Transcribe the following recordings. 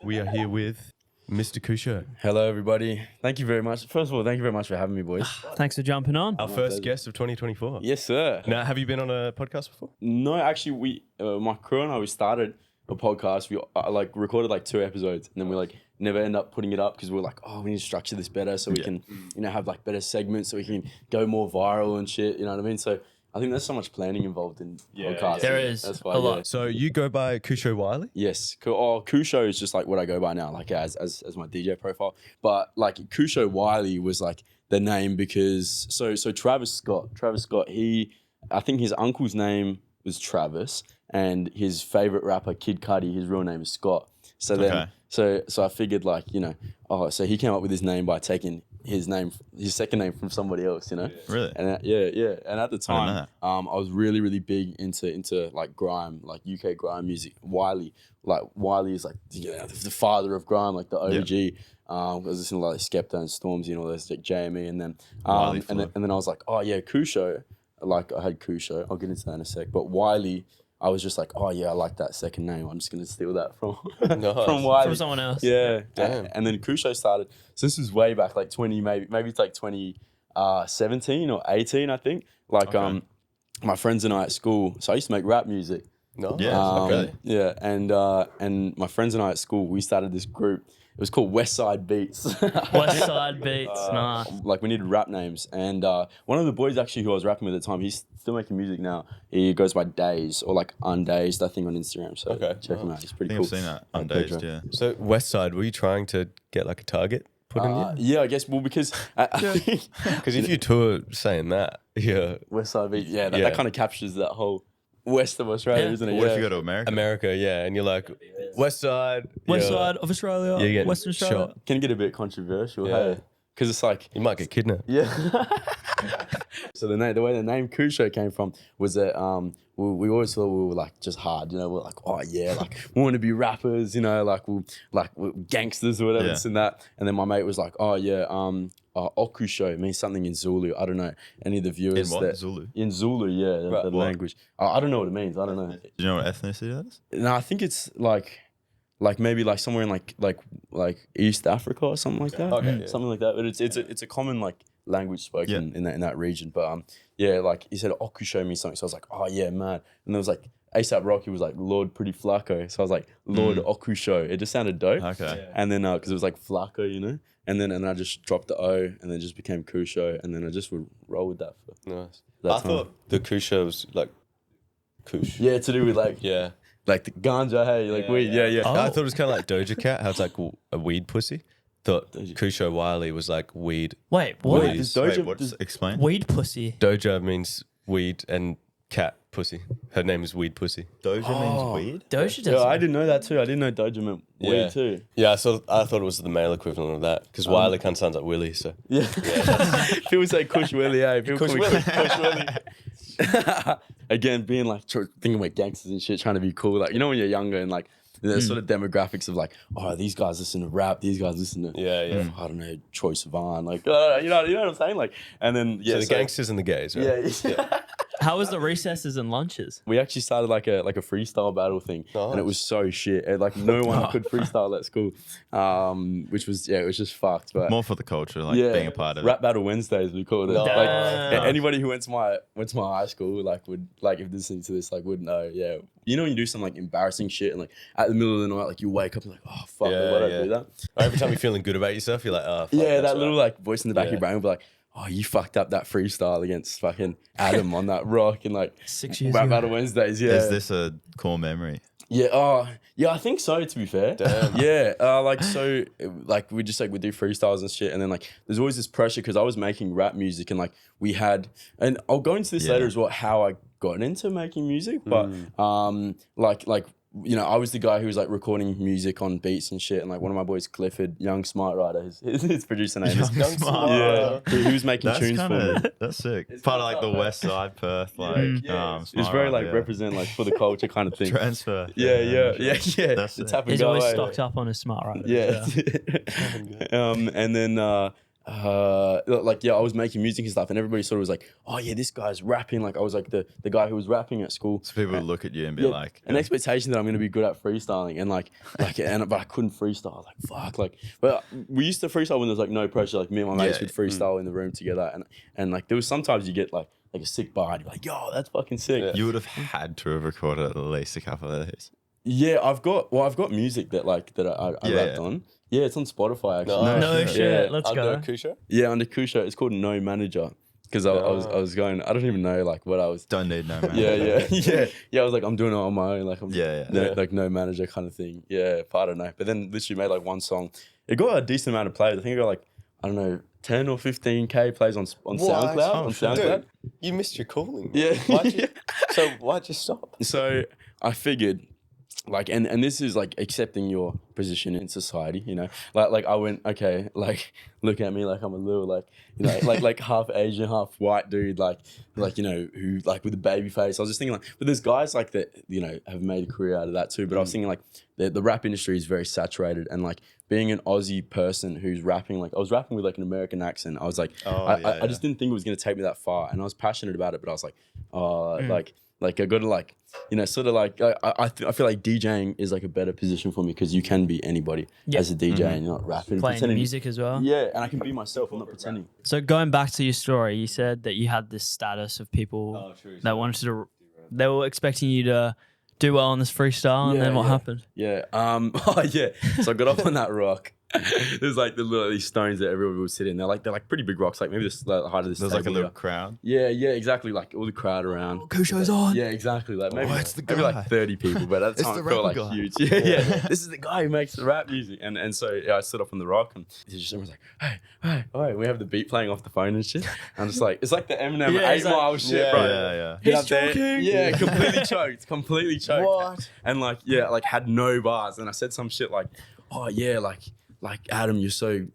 We are here with Mr. Kusho, Hello, everybody. Thank you very much. First of all, thank you very much for having me, boys. Thanks for jumping on. our first guest of 2024. Yes, sir. Now, have you been on a podcast before? No, actually, my crew and I, we started a podcast. We recorded like 2 episodes, and then we never end up putting it up because we're like, oh, we need to structure this better so we can, have like better segments so we can go more viral and shit. You know what I mean? So I think there's so much planning involved in podcasts. There is That's why, a lot. So you go by Kusho Wiley? Yes. Kusho is just like what I go by now, like as my DJ profile. But like Kusho Wiley was like the name because so Travis Scott, I think his uncle's name was Travis, and his favorite rapper Kid Cudi, his real name is Scott. So then, so I figured so he came up with his name by taking his second name from somebody else, you know. Really? And yeah. And at the time, I was really big into like grime, like UK grime music. Wiley is like the father of grime, like the OG. I was listening to like Skepta and Stormzy and all those, like JME, and then and then I was like, oh yeah, Kusho. Like I had Kusho. I'll get into that in a sec. But Wiley, I was just like, oh yeah, I like that second name. I'm just gonna steal that from from Wiley. From someone else. Yeah. Damn. And then Kusho started. So this was way back, like 20, maybe it's like 2017 or 18, I think. Like my friends and I at school. So I used to make rap music. No. Yeah. Yeah. And my friends and I at school, we started this group. It was called West Side Beats. West Side Beats, nice. Like we needed rap names, and one of the boys actually who I was rapping with at the time, he's still making music now. He goes by Days or like Undazed, I think, on Instagram. So check him out. He's pretty I cool. think I've seen that. Undazed, yeah. So West Side, were you trying to get like a target put in you? Yeah, I guess. Well, because I think Because if you tour saying that, yeah. West Side Beats, that kind of captures that whole west of Australia, isn't it? What if you go to America? America, yeah, and you're like, West Side. West yeah. side of Australia, Yeah, you get Western Australia. shot. Can get a bit controversial, Yeah. hey? Because it's like, You might get kidnapped. yeah. So the way the name Kusho came from was that we always thought we were like just hard, you know. We're like, oh yeah, like we want to be rappers, you know, we're gangsters or whatever, this and that. And then my mate was like, oh yeah, Okusho means something in Zulu. I don't know any of the viewers. In what? Zulu? In Zulu, yeah, the language. I don't know what it means. I don't know. Do you know what ethnicity that is? No, I think it's like maybe like somewhere in like East Africa or something like that. Okay, yeah. Something like that. But it's a common like language spoken in that region. But like he said Okusho means something. So I was like, oh yeah, man. And there was like ASAP Rocky was like Lord Pretty Flacco. So I was like Lord Okusho. It just sounded dope. Okay. Yeah. And then because it was like Flacco, you know. And then I just dropped the O and then just became Kusho. And then I just would roll with that for Nice. that I time. thought the Kusho was like Kush. Yeah, to do with like Yeah. like the ganja, hey, like weed. Yeah. Oh. I thought it was kind of like Doja Cat, how it's like a weed pussy. Thought Kusho Wiley was like weed. Wait, what? Wait, does Doja Explain. Weed pussy. Doja means weed and cat pussy. Her name is Weed Pussy. Doja means weed? Doja does. Yeah, I didn't know that too. I didn't know Doja meant weed too. Yeah, I thought it was the male equivalent of that because Wiley kind of sounds like Willie. So Yeah. People say Kush Willie, hey. People Kush call me Willie. Kush Willie. Again, being like thinking we're gangsters and shit, trying to be cool. Like, you know, when you're younger and like, there's sort of demographics of like, oh, these guys listen to rap, these guys listen to, I don't know, Troye Sivan, like, you know what I'm saying? Like, and then, so the gangsters and the gays, right? Yeah. How was the recesses and lunches? We actually started like a freestyle battle thing, and it was so shit. And, like no one could freestyle at school, which was it was just fucked. But More for the culture, like being a part of Rap Battle Wednesdays, we called it. Nice. Like anybody who went to my high school, like would like if listening to this, like would know. Yeah, you know when you do some like embarrassing shit, and like at the middle of the night, like you wake up and like, oh fuck, Yeah, why did I do that? Every time you're feeling good about yourself, you're like, oh, fuck, Yeah, that's that little right. like voice in the back of your brain will be like, oh, you fucked up that freestyle against fucking Adam on that rock and like 6 years Rap ago. Battle Wednesdays. Yeah. Is this a core memory? Yeah, yeah, I think so, to be fair. Damn. Yeah, so we just like we do freestyles and shit, and then like there's always this pressure because I was making rap music and like we had, and I'll go into this later as well, how I got into making music, but like you know, I was the guy who was like recording music on beats and shit, and like one of my boys, Clifford, Young Smart Rider, his producer name is Young Smart yeah, he was making That's tunes for me. that's sick. Part of like the West Side Perth, like It's Smart very Ride, like yeah. represent like for the culture kind of thing. Transfer. Yeah. That's The it. tap and He's go, always eh? stocked up on his smart rider. Yeah. And then like I was making music and stuff, and everybody sort of was like, "Oh yeah, this guy's rapping." Like I was like the guy who was rapping at school. So people would look at you and be like, an expectation that I'm going to be good at freestyling, and but I couldn't freestyle. Like fuck, like but we used to freestyle when there's like no pressure. Like me and my mates would freestyle in the room together, and like there was sometimes you get like a sick bar, and you're like, "Yo, that's fucking sick." you would have had to have recorded at least a couple of these. Yeah, I've got music that I rapped on. Yeah, it's on Spotify actually. No shit. Yeah. Let's Under go. Kusho? Yeah, under Kusho, it's called No Manager. Because I was going, I don't even know like what I was. Don't need no man. Yeah. I was like, I'm doing it on my own, like Yeah. no manager kind of thing. Yeah, but I don't know. But then literally made like one song. It got a decent amount of plays. I think it got like, I don't know, 10 or 15K plays on SoundCloud. Dude, you missed your calling. Yeah. So why'd you stop? So I figured, like, and this is like accepting your position in society, you know. Like I went, okay, like look at me, like I'm a little like, you know, like half Asian, half white dude, like you know, who like with a baby face. I was just thinking like, but there's guys like that, you know, have made a career out of that too. But I was thinking like the rap industry is very saturated, and like being an Aussie person who's rapping, like I was rapping with like an American accent. I was like, I just didn't think it was gonna take me that far, and I was passionate about it, but I was like, like I gotta like, you know, sort of like I feel like DJing is like a better position for me because you can be anybody as a DJ and you're not rapping, Playing pretending. music as well. Yeah, and I can be myself. I'm not pretending. So going back to your story, you said that you had this status of people that wanted to, they were expecting you to do well on this freestyle, and then what happened? Yeah. So I got up on that rock. There's like these stones that everyone would sit in. They're like pretty big rocks. Like maybe the height of this. There's like a table little here. crowd. Yeah, exactly. Like all the crowd around. Kusho's on. Yeah, exactly. Like maybe, it's the maybe guy. like 30 people, but at the It's time the it felt like rapper guy. huge. Yeah. This is the guy who makes the rap music. And so I stood up on the rock, and everyone's like, hey, we have the beat playing off the phone and shit. I'm just like, it's like the Eminem 8 Mile shit, bro. Yeah. Get up there. Yeah, completely choked. What? And like had no bars. And I said some shit like, oh yeah, like Adam, you're so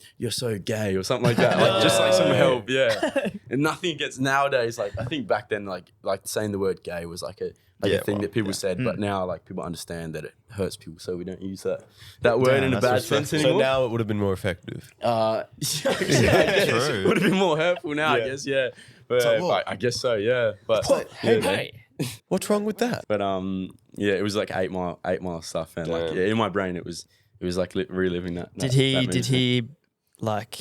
gay or something like that. Like just like some help, yeah. And nothing gets nowadays. Like I think back then, like saying the word gay was like a thing that people said, but now like people understand that it hurts people, so we don't use that word in a bad sense anymore. So now it would have been more effective. I guess it would have been more hurtful now. I guess, yeah. But I guess so, yeah. But Hey, what's wrong with that? But yeah, it was like 8 Mile stuff, and like in my brain it was like reliving that. Did he like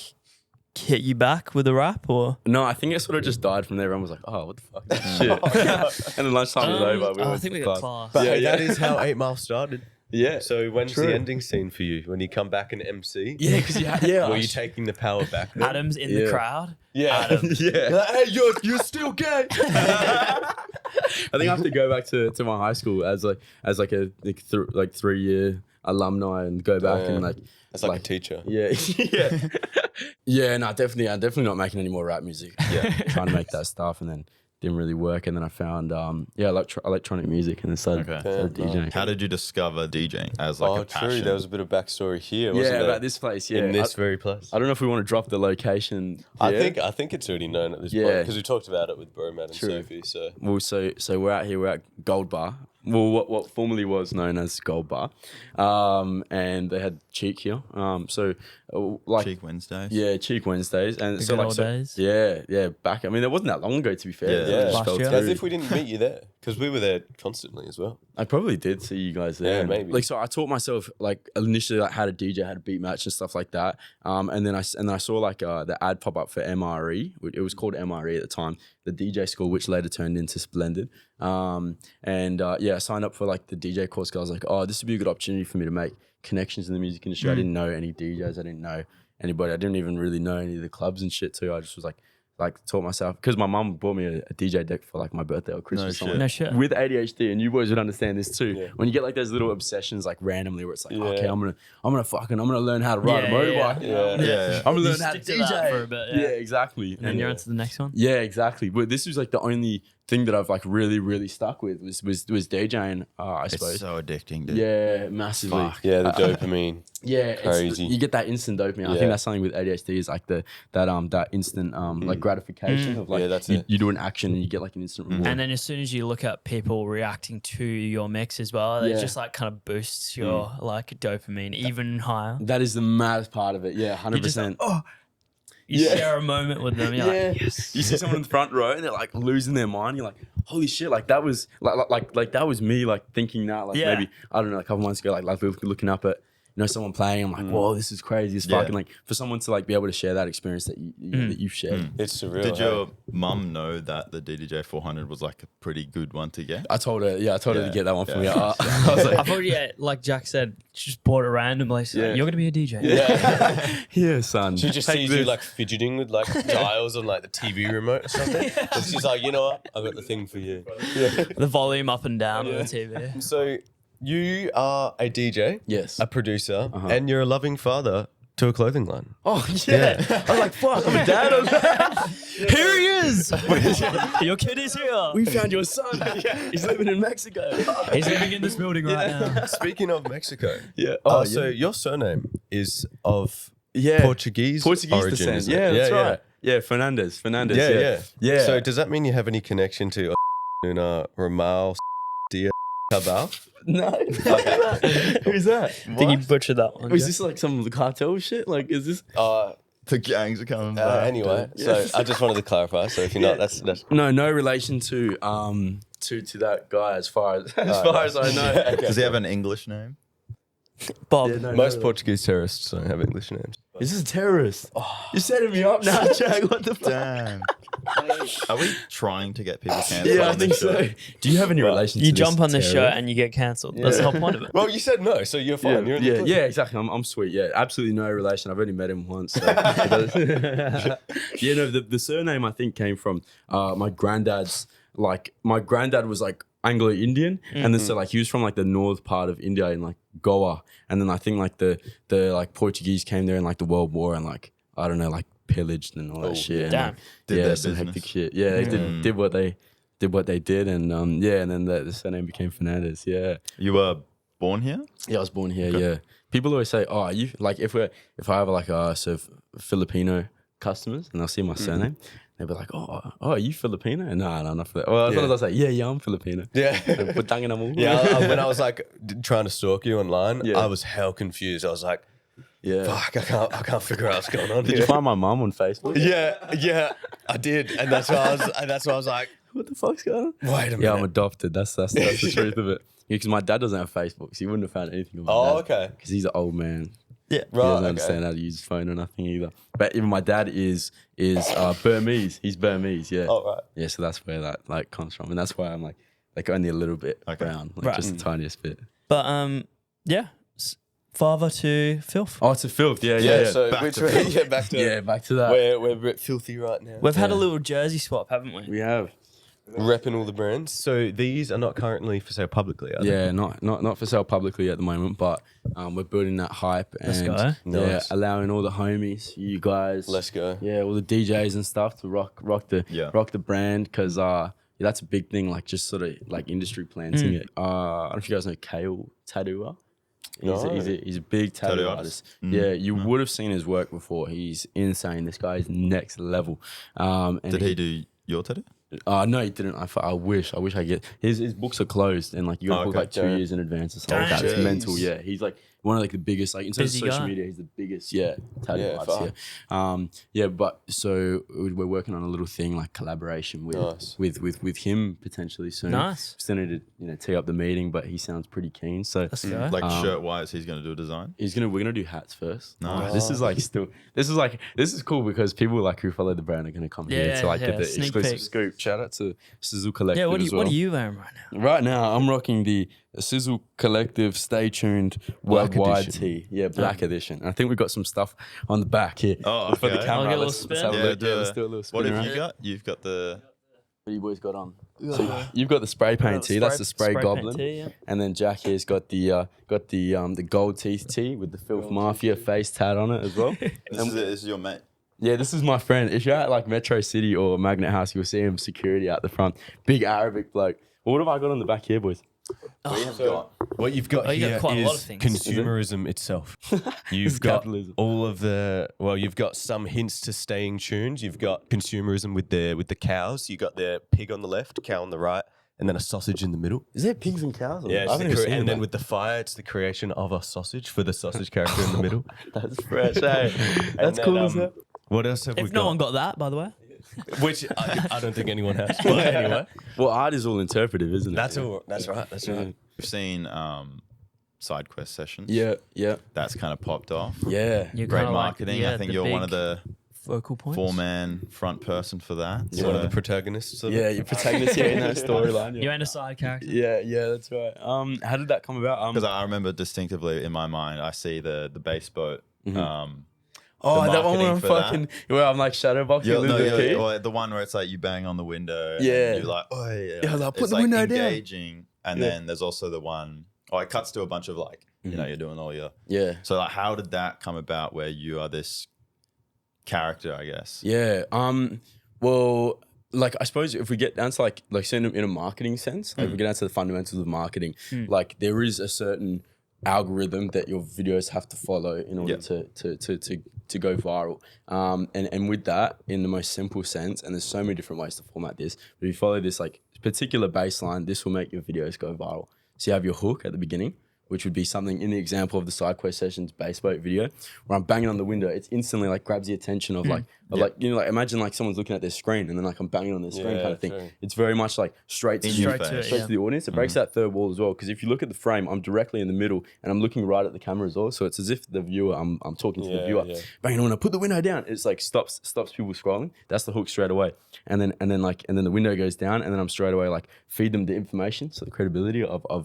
hit you back with a rap or? No, I think it sort of just died from there. Everyone was like, "Oh, what the fuck is this shit?" And then lunchtime was over. I think we got class. But hey, that is how 8 Mile started. Yeah. So when's the ending scene for you? When you come back and MC? Yeah, because Were you taking the power back then? Adam's in the crowd. Yeah. Adam. Yeah. Like, hey, you're still gay. I think I have to go back to my high school as a 3-year alumni and go back and like. That's like a teacher. Yeah. Yeah. No, definitely. I'm definitely not making any more rap music. Yeah. Trying to make that stuff, and then didn't really work. And then I found electronic music, and then started DJing. How did you discover DJing as like a passion? True. There was a bit of backstory here. Wasn't there? About this place. Yeah, In this very place. I don't know if we want to drop the location. I here. think it's already known at this point Yeah. because we talked about it with Paramount and True. Sophie. So Well, so we're out here. We're at Gold Bar. Well, what formerly was known as Gold Bar, and they had Cheek here. Like Cheek Wednesdays. Yeah, Cheek Wednesdays, and The so good like old so, days. yeah. Back, I mean, it wasn't that long ago, to be fair. Yeah. It just Last fell year. through. as if we didn't meet you there because we were there constantly as well. I probably did see you guys there. Yeah, maybe. Like, so I taught myself like initially like how to DJ, how to beat match and stuff like that. And then I saw like the ad pop up for MRE. It was called MRE at the time, the DJ school, which later turned into Splendid. I signed up for like the DJ course because I was like, oh, this would be a good opportunity for me to make connections in the music industry. I didn't know any DJs. I didn't know anybody. I didn't even really know any of the clubs and shit too. I just was like taught myself because my mum bought me a DJ deck for like my birthday or Christmas. No shit. With ADHD, and you boys would understand this too. Yeah. When you get like those little obsessions like randomly where it's like, okay, I'm gonna learn how to ride a motorbike. Yeah. I'm gonna learn how to Stick to that DJ for a bit. Yeah, exactly. And then you're on to the next one. Yeah, exactly. But this was like the only thing that I've like really stuck with was DJing. I suppose. It's so addicting, dude. Yeah, massively. Fuck. Yeah, the dopamine. Yeah, Crazy. You get that instant dopamine. I think that's something with ADHD is like that instant like gratification of like that's you, it. you do an action and you get like an instant reward. And then as soon as you look at people reacting to your mix as well, it just like kind of boosts your like dopamine even higher. That is the maddest part of it. Yeah, 100%. You share a moment with them. You're like, yes. You see someone in the front row and they're like losing their mind. You're like, holy shit! Like that was like that was me like thinking that maybe I don't know, like a couple months ago, like looking up at someone playing. I'm like, whoa, this is crazy. It's fucking like for someone to like be able to share that experience that that you've shared. It's surreal. Did your mum know that the DDJ 400 was like a pretty good one to get? I told her to get that one for me. I was like, I thought, like Jack said, she just bought it randomly. So like, you're gonna be a DJ. Yeah, son. She just sees you like fidgeting with like dials on like the TV remote or something. And she's like, you know what? I've got the thing for you. The volume up and down on the TV. So you are a DJ, yes, a producer, and you're a loving father to a clothing line. Oh yeah. I was like, fuck, I'm a dad. Here he is. Your kid is here. We found your son. He's living in Mexico. He's living in this building right now. Speaking of Mexico, so your surname is of Portuguese origin, descent. isn't it? Yeah, that's right. Yeah, Fernandez. Yeah. So does that mean you have any connection to Ramal Dia Cabal? No. Who's that? I think you butchered that one. Is this like some of the cartel shit? Like, is this? The gangs are coming back. Anyway, so I just wanted to clarify. So if you're not, that's no relation to that guy as far as I know. Okay. Does he have an English name? Bob. Yeah, Most Portuguese terrorists don't have English names. Is this a terrorist? You're setting me up now, Jack. What the fuck? Damn. Are we trying to get people cancelled? Yeah, I think so. Do you have any relation to You this jump on this show terrorist? and you get cancelled. That's the whole point of it. Well, you said no, so you're fine. Yeah, exactly. I'm sweet. Yeah, absolutely no relation. I've only met him once. So. The surname I think came from my granddad's. Like my granddad was like Anglo-Indian, and then so like he was from like the north part of India in like Goa, and then I think like the like Portuguese came there in like the World War and like I don't know like pillaged and all that shit. And, Damn. like, some hectic shit. Yeah, they did what they did, and and then the surname became Fernandez. Yeah. You were born here? Yeah, I was born here. Yeah. People always say, "Oh, you like if I have like Filipino customers and they'll see my surname." They'll be like, oh, are you Filipino? No, not Filipino. Well, as long as I say, yeah, I'm Filipino. Yeah. When I was like trying to stalk you online, I was hell confused. I was like, fuck, I can't figure out what's going on Did here. you find my mum on Facebook? Yeah, I did. And that's why I was like, what the fuck's going on? Wait a minute. Yeah, I'm adopted. That's the truth of it. Because my dad doesn't have Facebook, so he wouldn't have found anything on my dad. Okay. Because he's an old man. Yeah, He doesn't understand how to use his phone or nothing either. But even my dad is Burmese. He's Burmese, yeah. Oh, right. Yeah, so that's where that like comes from, and that's why I'm like only a little bit brown, like just the tiniest bit. But father to filth. Oh, to filth, yeah. So Back back back to that. We're a bit filthy right now. We've had a little jersey swap, haven't we? We have. Repping all the brands. So these are not currently for sale publicly, are they? Yeah, not for sale publicly at the moment, but we're building that hype Let's and go. Nice. allowing all the homies, you guys, Let's go. yeah, all the DJs and stuff to rock the brand because that's a big thing, like just sort of like industry planting it. I don't know if you guys know Kale Tadua. He's a big tattoo artist. Yeah, you would have seen his work before. He's insane. This guy is next level. And Did he do your tattoo? No, he didn't. I wish I get his books are closed and like you got to book like 2 years in advance or something like that. It's mental. Yeah, he's like one of like the biggest like in terms of social media. He's the biggest. Yeah, tattoo artist. Yeah. But so we're working on a little thing like collaboration with him potentially soon. Nice. Still need to tee up the meeting, but he sounds pretty keen. So Let's go. Like shirt wise, he's gonna do a design. we're gonna do hats first. Nice. This is cool because people like who follow the brand are gonna come here to like get the Sneak exclusive peek. scoop. Shout out to Sizzle Collective. Yeah, what as well. are you wearing right now? Right now, I'm rocking the Sizzle Collective Stay Tuned Black Worldwide edition. tee. Yeah, black edition. I think we've got some stuff on the back here. Oh, For the okay. camera, I'll get a little let's spin. have a Yeah, look. Let's do a little spin. What have around. you got? You've got the. What you boys got on? So you've got the spray paint tee. That's the spray paint goblin. tee, yeah. And then Jack here's got the gold teeth tee with the Filth Mafia face tat on it as well. This is your mate. Yeah, this is my friend. If you're at like Metro City or Magnet House, you'll see him security out the front. Big Arabic bloke. What have I got on the back here, boys? We have got. What you've got you got here quite a lot of is things. consumerism itself. You've It's got capitalism. all of you've got some hints to staying tuned. You've got consumerism with the cows. You got the pig on the left, cow on the right, and then a sausage in the middle. Is there pigs and cows? Yeah, I haven't even seen and then that. with the fire, it's the creation of a sausage for the sausage character in the middle. That's fresh, hey. That's then, cool as that. What else have we If got? no one got that, by the way. Which I don't think anyone has. But anyway, Well, art is all interpretive, isn't it? that's all. That's right. That's right. We've seen side quest sessions. Yeah, yeah, That's kind of popped off. yeah. You're Great kinda like, marketing. yeah, I think the you're one big of the focal points. 4-man front person for that. You're one of the protagonists. Of Yeah, it. you're protagonist here in that storyline. You ain't a side character. Yeah, that's right. How did that come about? Because I remember distinctly in my mind, I see the base boat. Oh, the that one where I'm marketing for that. fucking, where I'm like shadowboxing a little bit. or the one where it's like you bang on the window. Yeah. And you're like, oh yeah. Yeah, like, put it's the window down. engaging. And then there's also the one, it cuts to a bunch of like, you know, you're doing all your. Yeah. So like, how did that come about where you are this character, I guess? Yeah. Well, like I suppose if we get down to like say in a marketing sense, like if we get down to the fundamentals of marketing, like there is a certain algorithm that your videos have to follow in order to go viral. And with that, in the most simple sense, and there's so many different ways to format this, but if you follow this like particular baseline, this will make your videos go viral. So you have your hook at the beginning, which would be something in the example of the side quest sessions base boat video where I'm banging on the window. It's instantly like grabs the attention of like you know, like imagine like someone's looking at their screen and then like I'm banging on their screen kind of thing. true. It's very much like straight to Straight the, to it, straight yeah. to the audience. It breaks that third wall as well, because if you look at the frame, I'm directly in the middle and I'm looking right at the camera as well. So it's as if the viewer, I'm talking to the viewer. Banging on, I put the window down. It's like stops people scrolling. That's the hook straight away. And then the window goes down, and then I'm straight away like feed them the information, so the credibility of I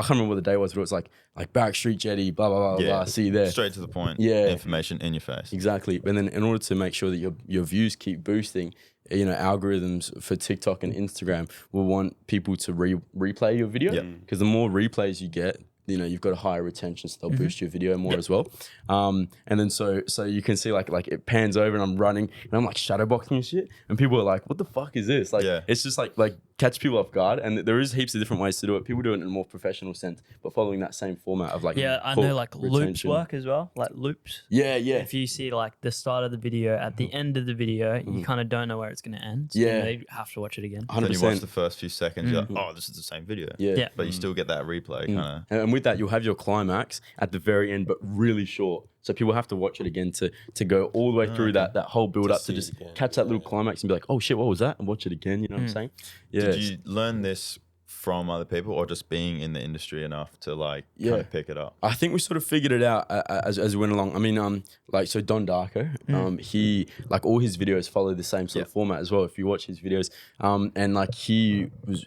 can't remember what the day was, but it was like Barrack Street Jetty, blah blah blah blah. See you there. Straight to the point. Yeah. Information in your face. Exactly. And then in order to make sure that your views keep boosting, you know, algorithms for TikTok and Instagram will want people to replay your video, because the more replays you get, you know, you've got a higher retention, so they'll boost your video more as well. And then so you can see like it pans over and I'm running and I'm like shadowboxing and shit, and people are like, what the fuck is this? Like it's just like catch people off guard, and there is heaps of different ways to do it. People do it in a more professional sense, but following that same format of like I know like loops work as well, like loops. Yeah. If you see like the start of the video at the end of the video, you kind of don't know where it's going to end. So you have to watch it again. 100%. Then you watch the first few seconds, you're like, oh, this is the same video. Yeah. But you still get that replay kind of. And with that, you'll have your climax at the very end, but really short. So people have to watch it again to go all the way through that whole build up to just catch that little climax and be like, oh shit, what was that? And watch it again. You know what I'm saying? Yeah. Did you learn this from other people, or just being in the industry enough to like kind of pick it up? I think we sort of figured it out as we went along. I mean, so Don Darko, he like all his videos follow the same sort of format as well. If you watch his videos, and like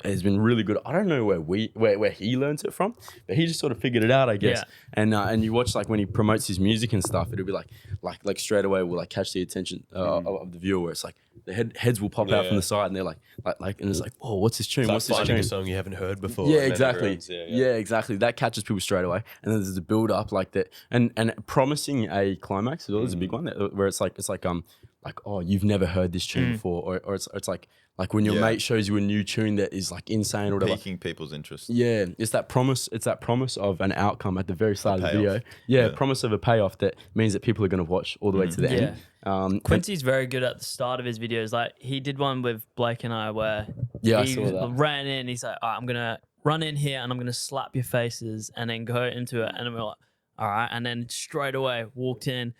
has been really good. I don't know where he learns it from, but he just sort of figured it out, I guess. Yeah. And you watch like when he promotes his music and stuff, it'll be like straight away will like catch the attention of the viewer, where it's like the heads will pop out from the side and they're like and it's like, oh, what's this tune? What's this finding tune? a song you haven't heard before. Yeah, and then exactly. everyone's- Exactly. That catches people straight away, and then there's a build up like that, and promising a climax as well is a big one. Where it's like oh, you've never heard this tune before, or it's like when your mate shows you a new tune that is like insane or whatever. Piquing people's interest. Yeah, it's that promise of an outcome at the very start of the video. payoff. Yeah, promise of a payoff that means that people are going to watch all the way to the end. Quincy's very good at the start of his videos. Like he did one with Blake and I where I he saw that. ran in. He's like, all right, I'm gonna run in here and I'm gonna slap your faces and then go into it. And we're like, all right. And then straight away walked in,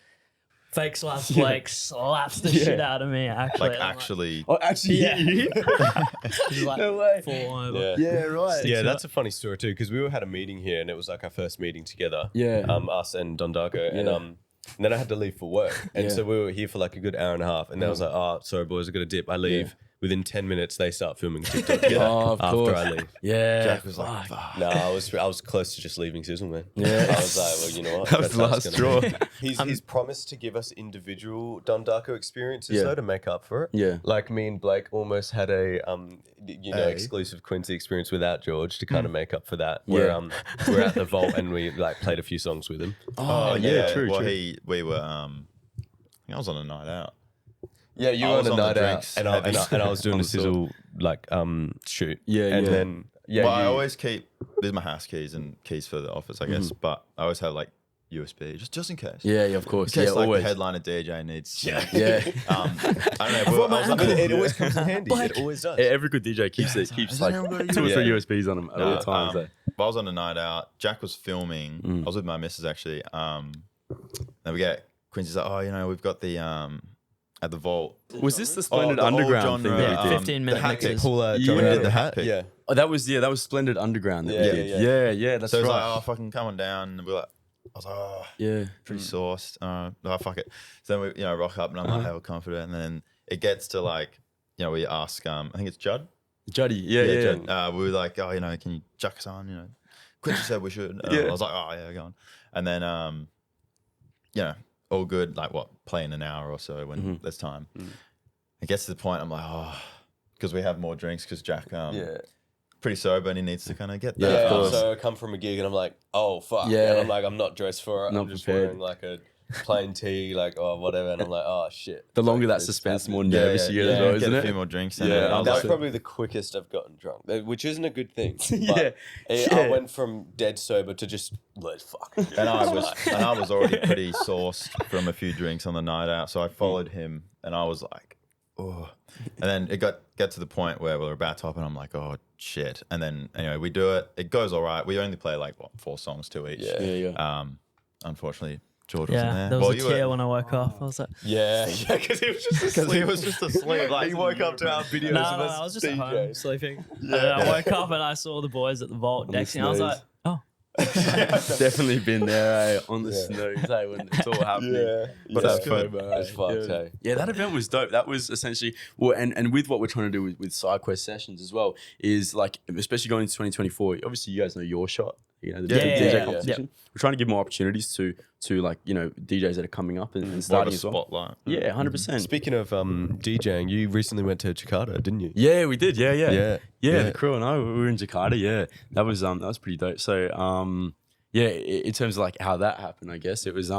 fake slaps Blake, slaps the shit out of me. Actually, Like actually. Oh, actually, He's like, No way. fall over. Yeah, right. Yeah, that's a funny story too, because we had a meeting here and it was like our first meeting together. Yeah. Us and Don Darko, and then I had to leave for work, and so we were here for like a good hour and a half, and then I was like, oh, sorry boys, I got to dip. I leave. Within 10 minutes, they start filming TikTok together Oh, of after course. I leave. Yeah. Jack was like, fuck. No, I was close to just leaving Sizzle, man. Yeah. I was like, well, you know what? That was That's the how it's last gonna straw. be. He's promised to give us individual Don Darko experiences though to make up for it. Yeah. Like me and Blake almost had a Hey. exclusive Quincy experience without George to kind of make up for that. Where we're at the vault and we like played a few songs with him. Oh, yeah, true. Well, true. we were. I think I was on a night out. Yeah, you I were on was a on the night out, drinks, and I was doing a Sizzle like shoot. Yeah, and yeah. then Well, I always keep. These are my house keys and keys for the office, I guess. But I always have like USB just in case. Yeah, of course. In case Yeah, like always. the headliner DJ needs. Yeah. I don't know. I was like, it always comes in handy. It always does. Every good DJ keeps like 2 or 3 USBs on them at all times. But I was on a night out. Jack was filming. I was with my missus actually. Then we get Quincy's like, oh, you know, we've got the at the vault. Was this the Splendid the old Underground thing genre, that we did? 15-minute The hat pick. mixes. Pull that Yeah. drum When out did of the a hat pick? Yeah. Oh, that was Splendid Underground that Yeah, we did. yeah. Yeah, that's So it was right. like, oh, fucking coming down. And we're like, I was like, oh, Yeah. pretty sauced. Oh, fuck it. So then we, you know, rock up and I'm like, hey, we're confident. And then it gets to like, you know, we ask, I think it's Judd. Juddy. Yeah. Judd. We were like, oh, you know, can you chuck us on? You know, Quincy said we should. Yeah. I was like, oh, yeah, go on. And then, you know, all good, like what, play in an hour or so when there's time. It gets to the point, I'm like, oh, because we have more drinks because Jack, pretty sober and he needs to kind of get there. of course. So I come from a gig and I'm like, oh fuck. Yeah. And I'm like, I'm not dressed for it. Not I'm just prepared. wearing like a plain tee, like or whatever. And I'm like, oh shit. The longer that It's suspense, the happening. more nervous you get as well, Get isn't a few it? more drinks. Yeah, And then I was That was like, probably the quickest I've gotten drunk, which isn't a good thing. Yeah. But I went from dead sober to just let's fuck. and I was already pretty sauced from a few drinks on the night out. So I followed him and I was like, oh. And then it got to the point where we were about to hop and I'm like, oh shit. And then anyway, we do it. It goes all right. We only play like 4 songs, 2 each. Yeah. Unfortunately, George wasn't Yeah, there. there was Well, a you were- tear when I woke up. I was like, Yeah, because he was just asleep. he was just asleep. Like, He woke up to our videos no, of us I was just at DJ. home sleeping. And then I woke up and I saw the boys at the vault the decking. I was like, snooze. oh, Definitely been there, on the snooze, when it's all happening. But that's that's good. That's fucked, hey. Yeah, that event was dope. That was essentially and with what we're trying to do with side quest sessions as well is like, especially going into 2024. Obviously, you guys know Your Shot, you know, the Yeah, DJ yeah, competition. We're trying to give more opportunities to like, you know, DJs that are coming up and more of a starting as well. spotlight. Yeah, 100%. Speaking of DJing, you recently went to Jakarta, didn't you? Yeah, we did. Yeah. Yeah. The crew and I, we were in Jakarta. Yeah, that was pretty dope. So yeah, in terms of like how that happened, I guess it was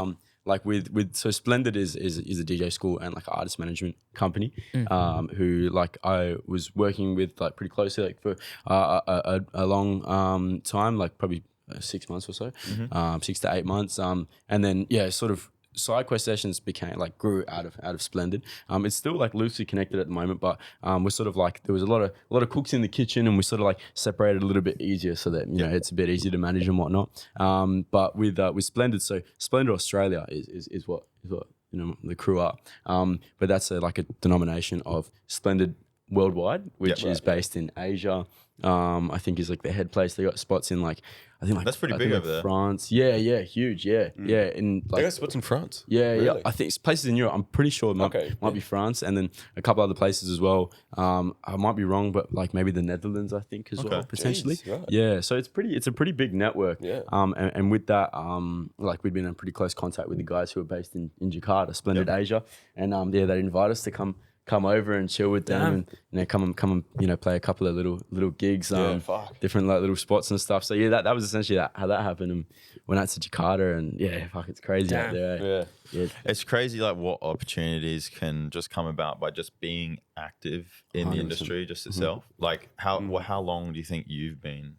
like with so Splendid is a DJ school and like artist management company who like I was working with like pretty closely like for a long time, like probably 6 months or so, 6 to 8 months, and then sort of side quest sessions grew out of Splendid. It's still like loosely connected at the moment, but we're sort of like, there was a lot of cooks in the kitchen and we sort of like separated a little bit easier so that, you know, it's a bit easier to manage and whatnot. But with Splendid, so Splendid Australia is what you know the crew are. But that's like a denomination of Splendid Worldwide, which is based in Asia. I think is like the head place. They got spots in like, I think like That's pretty big over there. France. Yeah, huge. Yeah. In I like, guess what's in France? yeah. Really? I think it's places in Europe. I'm pretty sure it might be France, and then a couple other places as well. I might be wrong, but like maybe the Netherlands, I think as well potentially. Jeez, right. Yeah, so it's a pretty big network. Yeah. And with that, like we'd been in pretty close contact with the guys who are based in Jakarta, Splendid Asia, and they invite us to come over and chill with them, and you know come and you know play a couple of little gigs, different like little spots and stuff. So that was essentially how that happened. And went out to Jakarta, and it's crazy out there. Yeah. It's crazy like what opportunities can just come about by just being active in the 100%. industry just itself. Like how long do you think you've been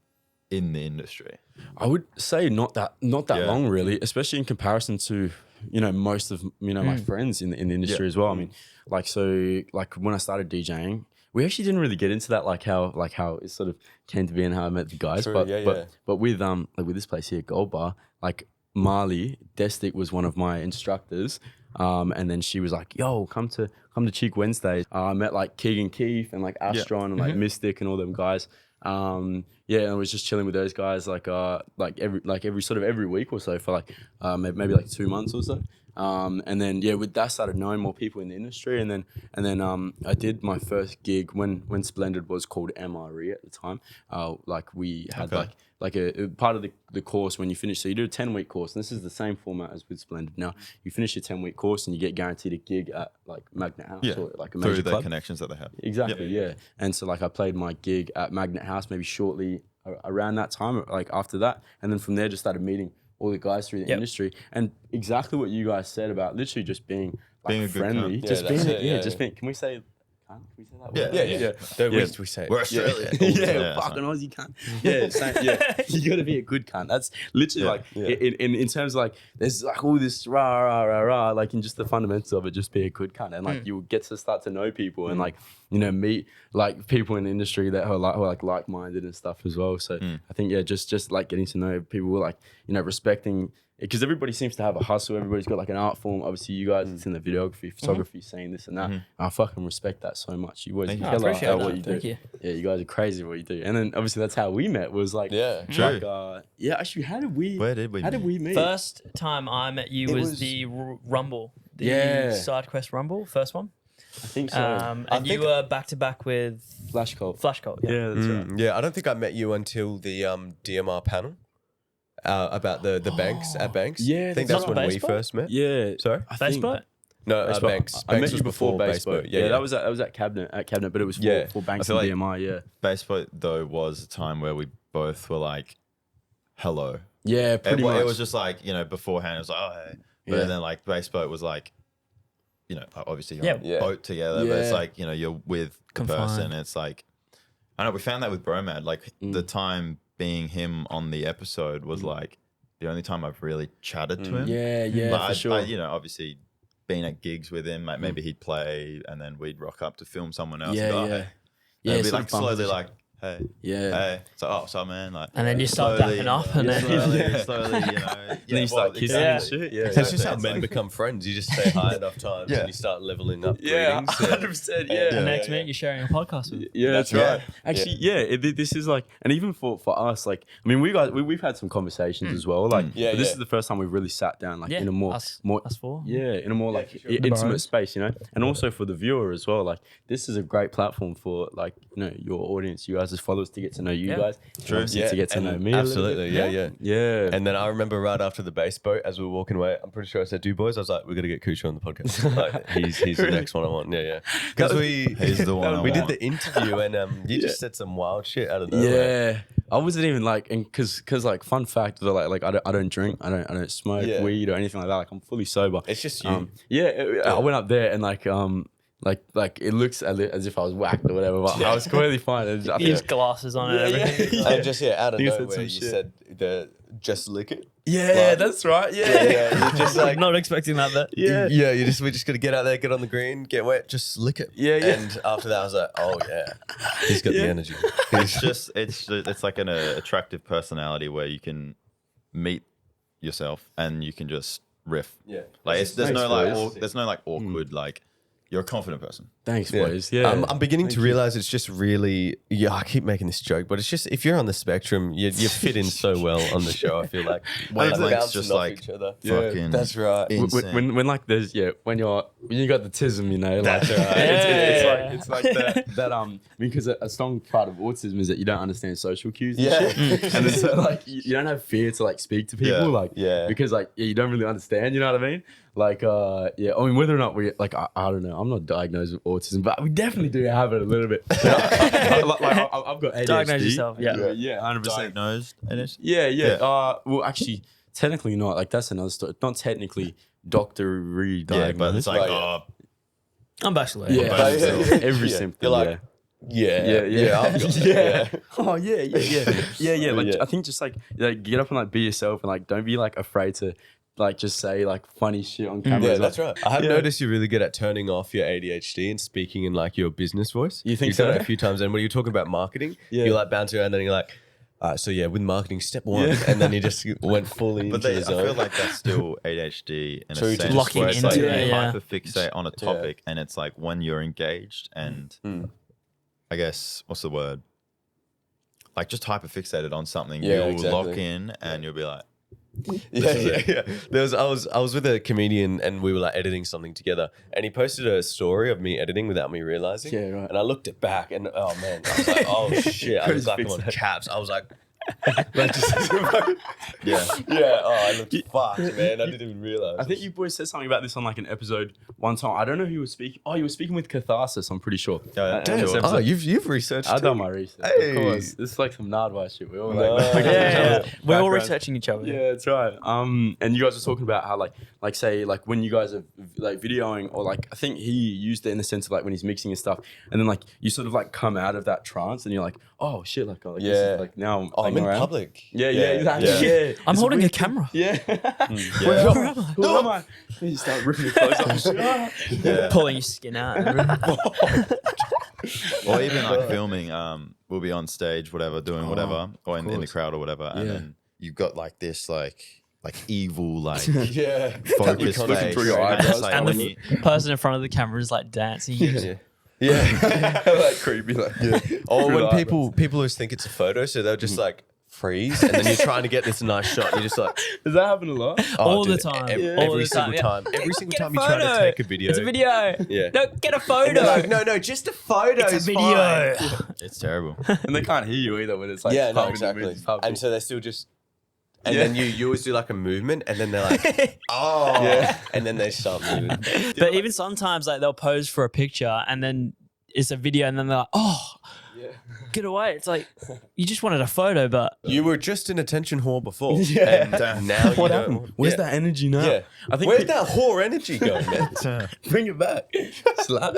in the industry? I would say not that Yeah. long really, especially in comparison to, you know, most of, you know, my friends in the industry as well. I mean, like when I started DJing, we actually didn't really get into that, like how it sort of came to be and how I met the guys. True, But with like with this place here, Gold Bar, like Marley Destic was one of my instructors. And then she was like, yo, come to Cheek Wednesdays. I met like Keegan Keith and like Astron and like Mystic and all them guys. And I was just chilling with those guys like every week or so for like maybe like 2 months or so. And then with that started knowing more people in the industry, and then I did my first gig when Splendid was called MRE at the time. Like we had like a part of the course when you finish. So you do a 10-week course, and this is the same format as with Splendid. Now you finish your 10-week course and you get guaranteed a gig at like Magnet House or like a major Through the club. connections that they have. Exactly, yeah. And so like I played my gig at Magnet House maybe shortly around that time, like after that, and then from there just started meeting all the guys through the industry, and exactly what you guys said about literally just being like Being a good friendly, cunt. just Yeah, being that's it, just being. Can we say? Can we say that word? Yeah. We say it. We're Australian. Fucking Aussie cunt. You got to be a good cunt. That's literally in terms of like, there's like all this rah, like in just the fundamentals of it, just be a good cunt, and like you get to start to know people and like, you know, meet like people in the industry that are like-minded and stuff as well. So I think just like getting to know people, like, you know, respecting because everybody seems to have a hustle. Everybody's got like an art form. Obviously, you guys, it's in the videography, photography, saying this and that. I fucking respect that so much. You boys Thank you. killer appreciate at that. what you do. Thank you. Yeah, you guys are crazy at what you do. And then obviously that's how we met. Was like, Yeah. actually, how did we? Where did we How did meet? we meet? First time I met you was, was- the Rumble, the Yeah. side quest Rumble, first one. I think so. And you were back to back with Flash Cult. Flash Cult. Yeah. Yeah, that's right. Yeah, I don't think I met you until the DMR panel about the banks at Banks. Yeah, I think that's that's when not we baseball? first met. Yeah. Sorry? I think- Facebook? No, Baseball. Banks. I met Banks you was before Baseball. Baseball. Yeah, that was at Cabinet, but it was for Banks I and feel DMI. Yeah. Baseball though was a time where we both were like, hello. Yeah, pretty much. It was just like, beforehand it was like, oh hey. But Yeah. then like Baseball was like, obviously you're Yeah. on a Yeah. boat together, but it's Yeah. like, you're with the Confined. person. It's like, I don't know, we found that with Bromad. Like the time being him on the episode was like the only time I've really chatted to him. Yeah, But for sure. obviously being at gigs with him, like maybe he'd play and then we'd rock up to film someone else. Yeah, and go, yeah. "Oh, hey." Yeah, And it's it'd be like like fun slowly position. like, hey, Yeah. hey. It's like, oh, what's up, man? Like, And then you start slowly- dapping up and then slowly, Then you start kissing Yeah. and shit. Yeah. It's just how It's men like- become friends. You just say hi enough times Yeah. and you start leveling up. Yeah, greetings. 100%. Yeah. the next minute you're sharing a podcast with. Yeah, that's Yeah. right. Actually, this is like, and even for us, like, I mean, we've had some conversations as well, like, Yeah, but this yeah. is the first time we've really sat down, like, Yeah, in a more, us four. in a more like for sure. intimate bros. space, and also for the viewer as well. Like, this is a great platform for like, your audience, you guys as followers, to get to know you Yeah. guys, True. obviously to get to and know me. a little Absolutely, bit. yeah. Yeah. And then I remember right after the bass boat, as we were walking away, I'm pretty sure I said to you boys, I was like, we're gonna get Kusho on the podcast. Like, he's the next one I want. Yeah. Because He's the one I we did want. the interview and you just said some wild shit out of nowhere. Yeah, I wasn't even like, and cause like fun fact, like I don't drink, I don't smoke Yeah. weed or anything like that. Like I'm fully sober. It's just you. I went up there and like it looks as if I was whacked or whatever, but I was completely fine. And I His think, glasses on and everything. And just out of You said nowhere, some you shit. said the just lick it. yeah, Like- that's right. Yeah, you're just like Not expecting that bit. yeah. we're just gonna get out there, get on the green, get wet, just lick it. Yeah. And after that, I was like, oh yeah, he's got the energy. It's like an attractive personality where you can meet yourself and you can just riff. Yeah. Like there's Thanks, no boys. there's no like awkward like you're a confident person. Thanks, boys. Yeah, I'm beginning to realize it's just really, I keep making this joke, but it's just, if you're on the spectrum, you fit in so well on the show, I feel like. Wavelengths Bouncing just off like each other. fucking That's right. insane. when like there's when you got the tism, like That's it's like that because a strong part of autism is that you don't understand social cues and Yeah. shit. And then so like you don't have fear to like speak to people Yeah. because like you don't really understand, you know what I mean? Like I mean whether or not we like I don't know, I'm not diagnosed with autism, but we definitely do have it a little bit. I've got ADHD. Diagnose yourself, yeah. 100%. diagnosed in it. Yeah. Well, actually, technically not. Like that's another story. Not technically doctor-y Yeah, diagnosed. but it's like Like- oh I'm bachelor. yeah, But- every Yeah. symptom. You're like, yeah. I've got it. yeah. Oh yeah. Like Yeah. I think just like get up and like be yourself and like don't be like afraid to like just say like funny shit on camera. Yeah, as well. that's right. I have noticed you're really good at turning off your ADHD and speaking in like your business voice. You think You've done so? it a few times, and when you're talking about marketing, Yeah. you like bounce around and you're like, so yeah, with marketing, step one, and then you just went fully but into the I feel zone. like that's still ADHD in True, a to sense locking where it's into like it, you yeah. hyperfixate on a topic and it's like when you're engaged and I guess what's the word? Like just hyperfixated on something, Yeah, you'll exactly. lock in and you'll be like, Yeah. I was with a comedian and we were like editing something together, and he posted a story of me editing without me realizing. Yeah, right. And I looked it back, and oh man, I was like, oh shit, I was like Fix on it. caps. I was like, yeah. yeah, oh, I looked fucked, man. I didn't even realize. I think you boys said something about this on like an episode one time. I don't know who was speaking. Oh, you were speaking with Catharsis, I'm pretty sure. Yeah, And this sure. episode- Oh, you've researched. I've too. done my research. Hey. Of course. This is like some Nardwire shit. We all No. like Yeah. We're all background. researching each other. Yeah, that's right. And you guys were talking about how like say like when you guys are like videoing or like I think he used it in the sense of like when he's mixing and stuff, and then like you sort of like come out of that trance and you're like, oh shit, like, this Yeah. is, like now Oh, I'm in around. public. Yeah, exactly. Yeah. I'm It's holding a weird. camera. Yeah. Yeah. Where am I? Who am I? You start ripping your clothes off and shit. Yeah. Pulling your skin out. Or even like filming, we'll be on stage, whatever, doing whatever, or in the course. crowd or whatever, and Yeah. then you've got like this, like like evil, like Yeah. focus Looking face. through your And it's eyebrows. like And when the you, person in front of the camera is like dancing. Yeah. like creepy. Like, Or through when the people always think it's a photo, so they'll just like freeze, and then you're trying to get this nice shot. You're just like, Does that happen a lot? All dude, the time. Every, All every the single time, yeah. time. Every single Get a time you try to photo. take a video. It's a video. Yeah. No, get a And photo. they're like, no, just a photo. It's a video. it's terrible. And they can't hear you either when it's like Yeah, no, pumping exactly. the music, pumping. And so they're still just, and Yeah. then you always do like a movement, and then they're like, oh, Yeah. and then they start moving. But even sometimes, like they'll pose for a picture, and then it's a video, and then they're like, "Oh, get away!" It's like you just wanted a photo, but You were just an attention whore before, Yeah. and now What you happened? don't. Where's Yeah. that energy now? Yeah, I think where's pe- that whore energy going, man? Bring it back. Slap.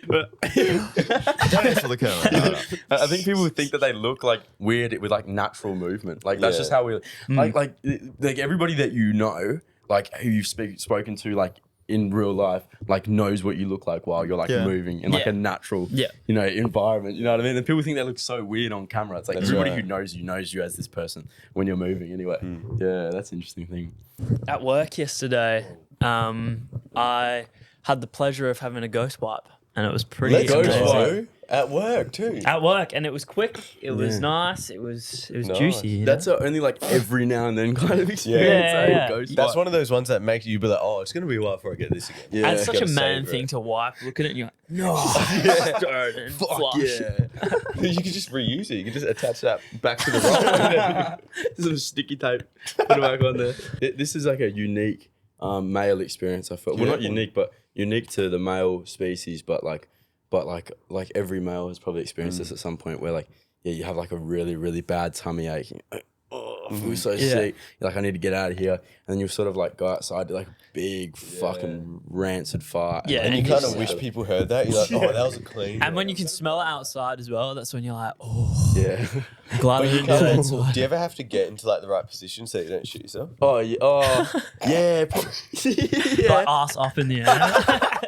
But Don't answer the camera. No, no. I think people think that they look like weird with like natural movement. Like that's Yeah. just how we like everybody that you know, like who you've spoken to like in real life, like knows what you look like while you're like Yeah. moving in like Yeah. a natural Yeah. environment. You know what I mean? And people think they look so weird on camera. It's like That's everybody right. who knows you as this person when you're moving anyway. Yeah, that's an interesting thing. at work yesterday, I had the pleasure of having a ghost wipe, and it was pretty Let's Ghost amazing. wipe. go at work too. At work, and it was quick. It was Yeah. nice. It was Nice. juicy. you That's know? only like every now and then kind of experience. Yeah, eh? yeah. Ghost That's wipe. one of those ones that make you be like, oh, it's gonna be a while before I get this again. Yeah. and it's such a Gotta man savor thing it. to wipe. Look at it, and you're like, no, stir it and Fuck flush. yeah. You can just reuse it. You can just attach that back to the roll. Some sticky tape. Put it back on there. This is like a unique male experience. I feel well, not Yeah. unique, but unique to the male species. But like every male has probably experienced this at some point, where like you have like a really really bad tummy ache. And you're like, oh, I feel so sick. You're like, I need to get out of here, and then you sort of like go outside to like a big fucking rancid fart. Yeah, And you and kind you of wish people heard that. You're like, oh, that was a clean. And when you can smell it outside as well, that's when you're like, oh, Yeah. glad I But you didn't do that can't, inside. do you ever have to get into like the right position so you don't shoot yourself? Oh yeah. Oh yeah. Yeah. Like ass up in the air.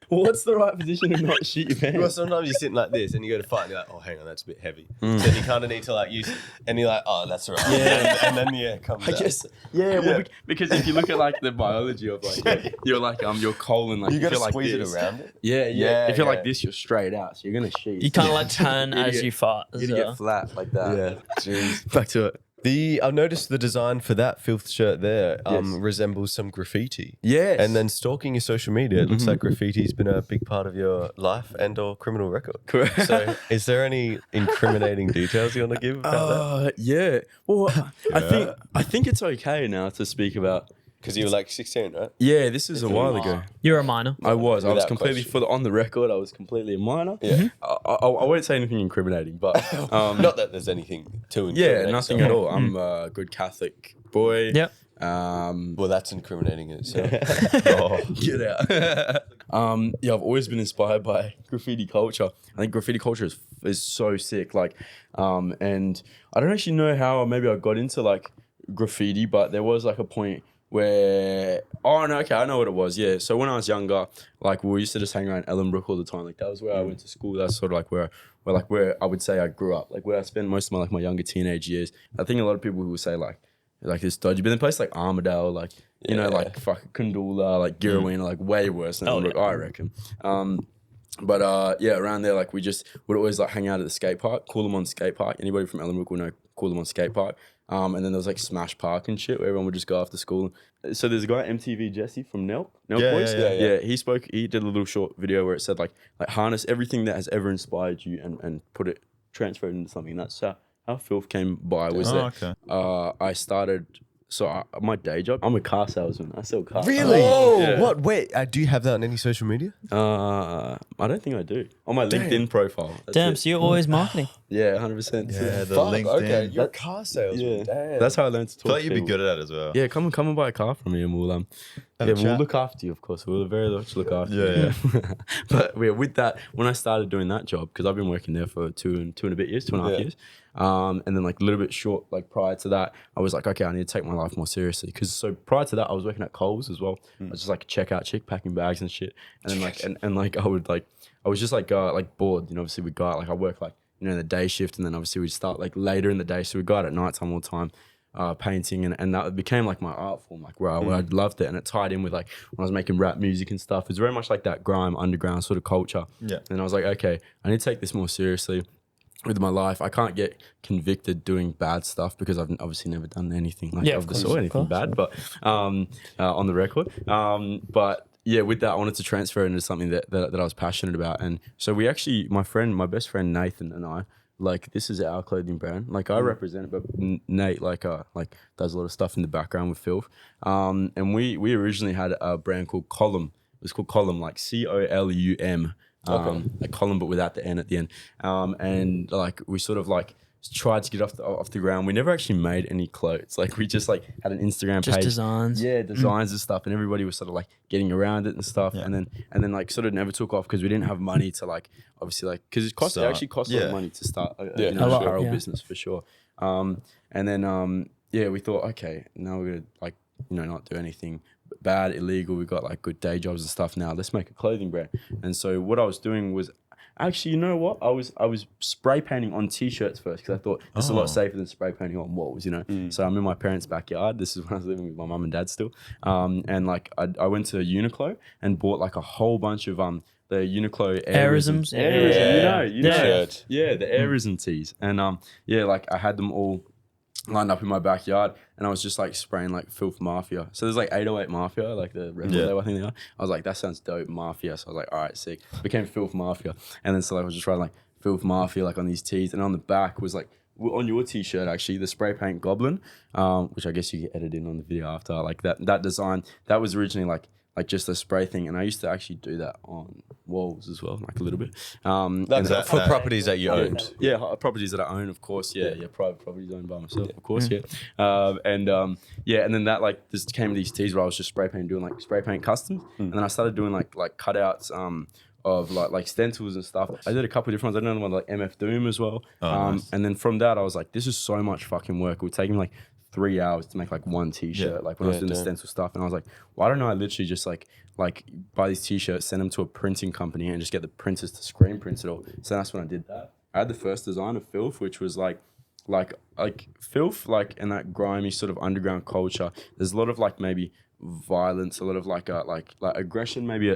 What's the right position to not shit your Well, pants? sometimes you're sitting like this and you go to fight and you're like, oh, hang on, that's a bit heavy. So then you kind of need to like use, and you're like, oh, that's all right. Yeah. And then the air comes I out. guess, yeah, well, because if you look at like the biology of like your like your colon, like You if got to you're like squeeze this, it around it. Yeah, Yeah, If you're yeah. like this, you're straight out, so you're gonna shit. You kind of like turn You as get- you fart. As you well. get flat like that. Yeah. Jeez. Back to it. I've noticed the design for that filth shirt there Yes. resembles some graffiti. Yes. And then stalking your social media, it looks like graffiti's been a big part of your life and or criminal record. Correct. So is there any incriminating details you want to give about that? Yeah. Well, I think it's okay now to speak about. Because you were like 16, right? Yeah, this is a while ago. You're a minor. I was Without completely question. on the record. I was completely a minor. Yeah. I won't say anything incriminating, but Not that there's anything too yeah, incriminating. nothing at all. I'm a good Catholic boy. Yep. Well, that's incriminating in itself. Get out. Yeah, I've always been inspired by graffiti culture. I think graffiti culture is so sick. Like, and I don't actually know how maybe I got into like graffiti, but there was like a point where I know what it was. Yeah. So when I was younger, like we used to just hang around Ellenbrook all the time. Like that was where I went to school. That's sort of like where I would say I grew up. Like where I spent most of my like my younger teenage years. I think a lot of people who would say like it's dodgy, but in places like Armidale, like you know, like fucking Kundula, like Girraween, like way worse than Ellenbrook, I reckon. But yeah, around there, like we just would always like hang out at the skate park, Coolamon Skate Park. Anybody from Ellenbrook will know Coolamon Skate Park. And then there was like Smash Park and shit where everyone would just go after school. So there's a guy, MTV Jesse from Nelk Yeah, Boys. yeah, yeah. He did a little short video where it said like harness everything that has ever inspired you and transfer it into something. That's how filth came by. Was that okay. I started. So my day job, I'm a car salesman. I sell cars. Really? Oh, yeah. What? Wait, do you have that on any social media? I don't think I do. On my LinkedIn profile. That's Damn, it. so you're always marketing. Yeah, 100%. Yeah, the Fuck, LinkedIn. okay, you're a That- car salesman. Yeah, Damn. that's how I learned to talk. I feel like you'd be people. good at that as well. Yeah, come and buy a car from me, and we'll Have a we'll chat. look after you, of course. We'll very much look after Yeah, you. But yeah, with that, when I started doing that job, because I've been working there for two and a half years, and then like a little bit short, like prior to that, I was like, okay, I need to take my life more seriously. Because so prior to that, I was working at Coles as well. I was just like a checkout chick, packing bags and shit. And then like, and like I was just like bored. You know, obviously we go out, like I work like the day shift, and then obviously we'd start like later in the day, so we'd go out at night time all the time. Painting and that became like my art form, like where I loved it, and it tied in with like when I was making rap music and stuff. It's very much like that grime underground sort of culture. Yeah. And I was like, okay, I need to take this more seriously with my life. I can't get convicted doing bad stuff because I've obviously never done anything like of the sort, anything bad, but on the record. But yeah, with that, I wanted to transfer into something that I was passionate about, and so we actually, my best friend Nathan and I. Like, this is our clothing brand. Like, I represent it, but Nate like does a lot of stuff in the background with Filth. And we originally had a brand called Column. It was called Column, like COLUM. Like column, but without the N at the end. And like we sort of like tried to get off the ground. We never actually made any clothes. Like, we just like had an Instagram page. Just designs. Yeah, designs and stuff, and everybody was sort of like getting around it and stuff. Yeah. And then like sort of never took off because we didn't have money to like, obviously, like, because it actually costs a lot of money to start a apparel business for sure. And then we thought, okay, now we're gonna like not do anything bad, illegal. We got like good day jobs and stuff now. Let's make a clothing brand. And so what I was doing was, actually, you know what? I was spray painting on t-shirts first because I thought this is a lot safer than spray painting on walls, So I'm in my parents' backyard. This is when I was living with my mum and dad still. And like I went to Uniqlo and bought like a whole bunch of the Uniqlo Airisms. You know. Yeah, the Airism tees. And like I had them all lined up in my backyard, and I was just like spraying like Filth Mafia. So there's like 808 Mafia, like the record label, I think they are. I was like, that sounds dope, Mafia. So I was like, all right, sick. Became Filth Mafia. And then so like, I was just writing like Filth Mafia like on these tees, and on the back was like, on your t-shirt actually, the spray paint goblin, which I guess you get edited in on the video after. Like that design, that was originally like just a spray thing, and I used to actually do that on walls as well, like a little bit. That's for properties that you owned. Yeah, properties that I own, of course. Yeah, private properties owned by myself, of course. And then that like this came to these tees where I was just spray painting, doing like spray paint customs, and then I started doing like cutouts of like stencils and stuff. I did a couple of different ones. I did another one like MF Doom as well. Nice. And then from that, I was like, this is so much fucking work. It would take me like 3 hours to make like one t-shirt, like when I was doing the stencil stuff. And I was like, why don't I literally just like buy these t-shirts, send them to a printing company, and just get the printers to screen print it all. So that's when I did that. I had the first design of Filth, which was like Filth, like in that grimy sort of underground culture. There's a lot of like maybe violence, a lot of like aggression, maybe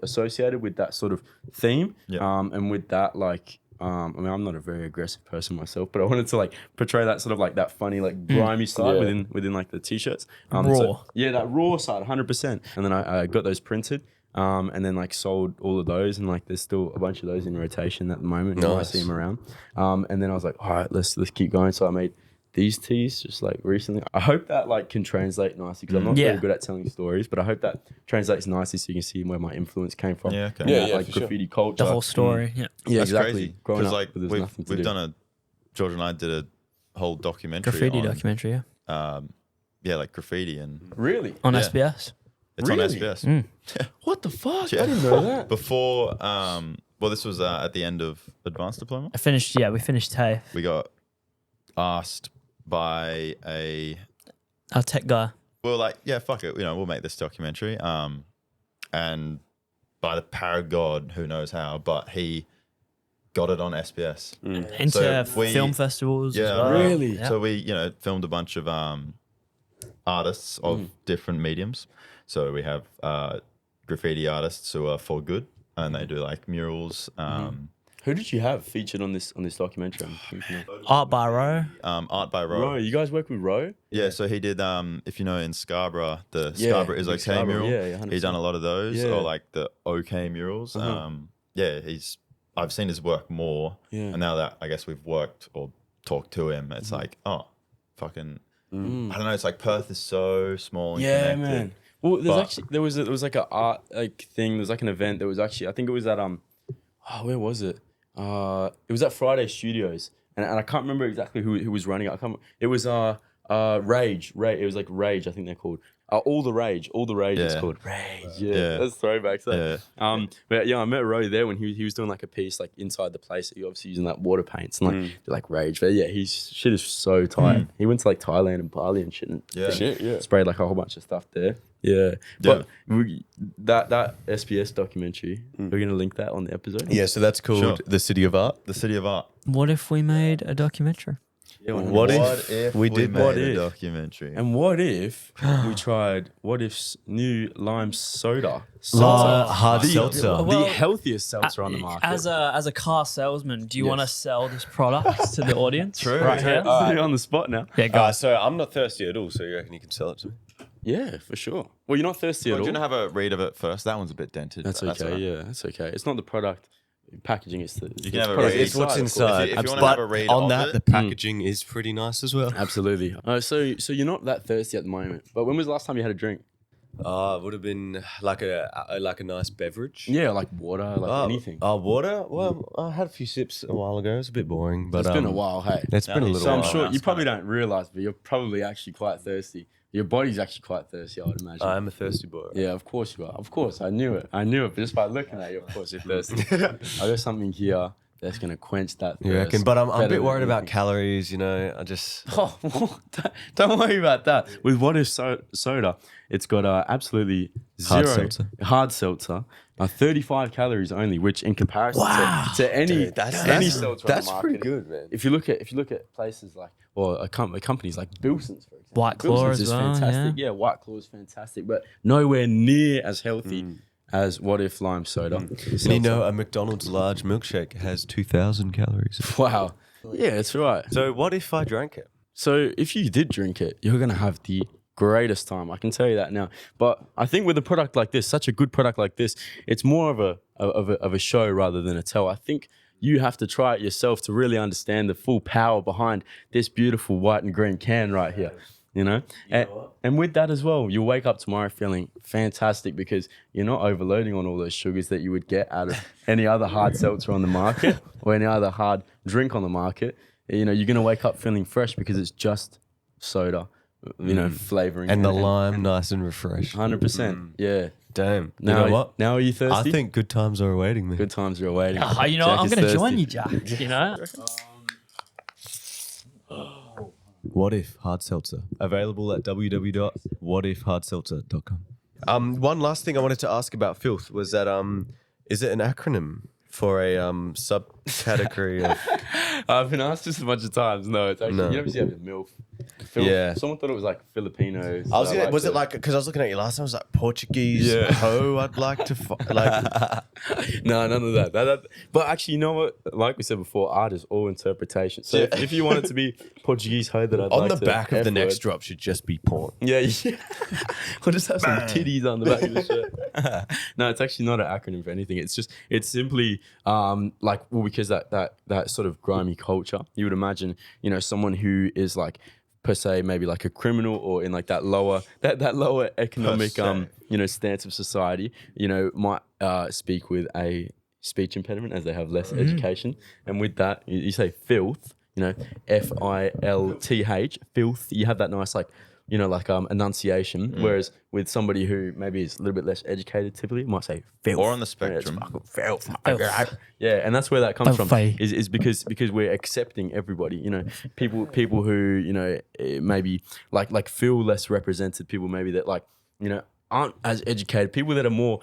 associated with that sort of theme. And with that, like I mean, I'm not a very aggressive person myself, but I wanted to like portray that sort of like that funny, like grimy side within like the t-shirts. Raw. That raw side, 100%. And then I got those printed, and then like sold all of those, and like there's still a bunch of those in rotation at the moment. Nice. You might see them around. And then I was like, all right, let's keep going. So I made these tees just like recently. I hope that like can translate nicely because I'm not very good at telling stories, but I hope that translates nicely so you can see where my influence came from. Yeah, okay. Like graffiti culture. The whole story. Yeah, that's exactly. Crazy. Growing up, like we've done George and I did a whole documentary. Documentary, like graffiti and really on SBS. It's on SBS. What the fuck? I didn't know that. Before, this was at the end of advanced diploma. We finished TAFE. We got asked by a tech guy. Well, like, yeah, fuck it, we'll make this documentary. And by the power of God, who knows how, but he got it on SBS. Into film festivals as well. Really? Yeah. So we, filmed a bunch of artists of different mediums. So we have graffiti artists who are for good, and they do like murals. Who did you have featured on this documentary? Art by Roe. Art by Roe. Roe, you guys work with Roe? Yeah, so he did. If you know in Scarborough, the Scarborough is OK mural. Yeah, he's done a lot of those, or like the OK murals. I've seen his work more, and now that I guess we've worked or talked to him, it's like, oh, fucking, I don't know. It's like Perth is so small and connected. Man. Well, there was like an art like thing. There was like an event. There was actually, I think it was at where was it? It was at Friday Studios, and I can't remember exactly who was running it. It was Rage. It was like Rage, I think they're called. All the Rage is called Rage. Yeah, that's throwbacks. But I met Ro there when he was doing like a piece like inside the place. He obviously using like water paints and like Rage. But yeah, his shit is so tight. He went to like Thailand and Bali and shit. And sprayed like a whole bunch of stuff there. Yeah. But that SBS documentary, we're gonna link that on the episode. Yeah, so that's called The City of Art. The City of Art. What if we made a documentary? Yeah, What if we did made that? a documentary? And what if we tried what if's new lime soda? Hard the, seltzer. The healthiest seltzer on the market. As a car salesman, do you want to sell this product to the audience? True. Right here? On the spot now. Yeah, go. So I'm not thirsty at all. So you reckon you can sell it to me? Yeah, for sure. Well, you're not thirsty Well, at do all. you want to have a read of it first? That one's a bit dented. That's but okay. all right. Yeah, that's okay. It's not the product packaging. It's the You can have a product read. It's what's of course. inside. If you wanna But have a read on of that, it- the packaging is pretty nice as well. Absolutely. So you're not that thirsty at the moment. But when was the last time you had a drink? It would have been like a nice beverage. Yeah, like water, like anything. Water? Well, I had a few sips a while ago. It's a bit boring, but It's been a while. Hey, It's been a little so I'm while. sure you That's probably don't realize, but you're probably actually quite thirsty. Your body's actually quite thirsty, I would imagine. I'm a thirsty boy. Yeah, of course you are. Of course, I knew it. But just by looking at you, of course you're thirsty. I got something here that's gonna quench that thirst. You reckon? But I'm a better bit than worried about anything. calories. You know, I just Oh, don't worry about that. With what if soda, it's got absolutely Hard zero seltzer. hard seltzer, 35 calories only, which in comparison to any any seltzer on the that's market, pretty good, man. If you look at places like companies like Bilson's, for example, White Claw Bilson's as is well, fantastic. Yeah, White Claw is fantastic, but nowhere near as healthy as what if lime soda. And you know, a McDonald's large milkshake has 2,000 calories. Wow. Yeah, that's right. So what if I drank it? So if you did drink it, you're gonna have the greatest time. I can tell you that now. But I think with a product like this, such a good product like this, it's more of a show rather than a tell. I think you have to try it yourself to really understand the full power behind this beautiful white and green can right here. You know, and with that as well, you'll wake up tomorrow feeling fantastic because you're not overloading on all those sugars that you would get out of any other hard seltzer on the market or any other hard drink on the market. You know, you're going to wake up feeling fresh because it's just soda, you know, flavoring. And the lime, nice and refreshed. 100%. Yeah. Damn. You Now, know what? Now are you I thirsty? think good times are awaiting me. good times are awaiting. You know, Jack I'm is going to join thirsty. you, Jack. You know? What if hard seltzer? Available at www.whatifhardseltzer.com. One last thing I wanted to ask about filth was that is it an acronym for a subcategory of I've been asked this a bunch of times. No, it's actually, No. you never see it MILF. Filth. Yeah. Someone thought it was like Filipinos. I was gonna, was it it like because I was looking at you last time? I was like Portuguese Yeah. hoe. I'd like to like. No, none of that. But actually, you know what? Like we said before, art is all interpretation. So Yeah. if you want it to be Portuguese hoe, that I'd On like the to back of the F next word. drop should just be porn. Yeah. We'll just have some titties on the back of the shirt. No, it's actually not an acronym for anything. It's simply because that sort of grimy culture. You would imagine, you know, someone who is like per se maybe like a criminal or in like that lower economic stance of society, you know, might speak with a speech impediment as they have less education, and with that you say filth, you know, FILTH, filth. You have that nice like, you know, like enunciation. Whereas with somebody who maybe is a little bit less educated, typically might say filth. Or on the It's spectrum. fucking filth. Yeah, and that's where that comes from. Is because we're accepting everybody. You know, people who, you know, maybe like feel less represented. People maybe that like, you know, aren't as educated. People that are more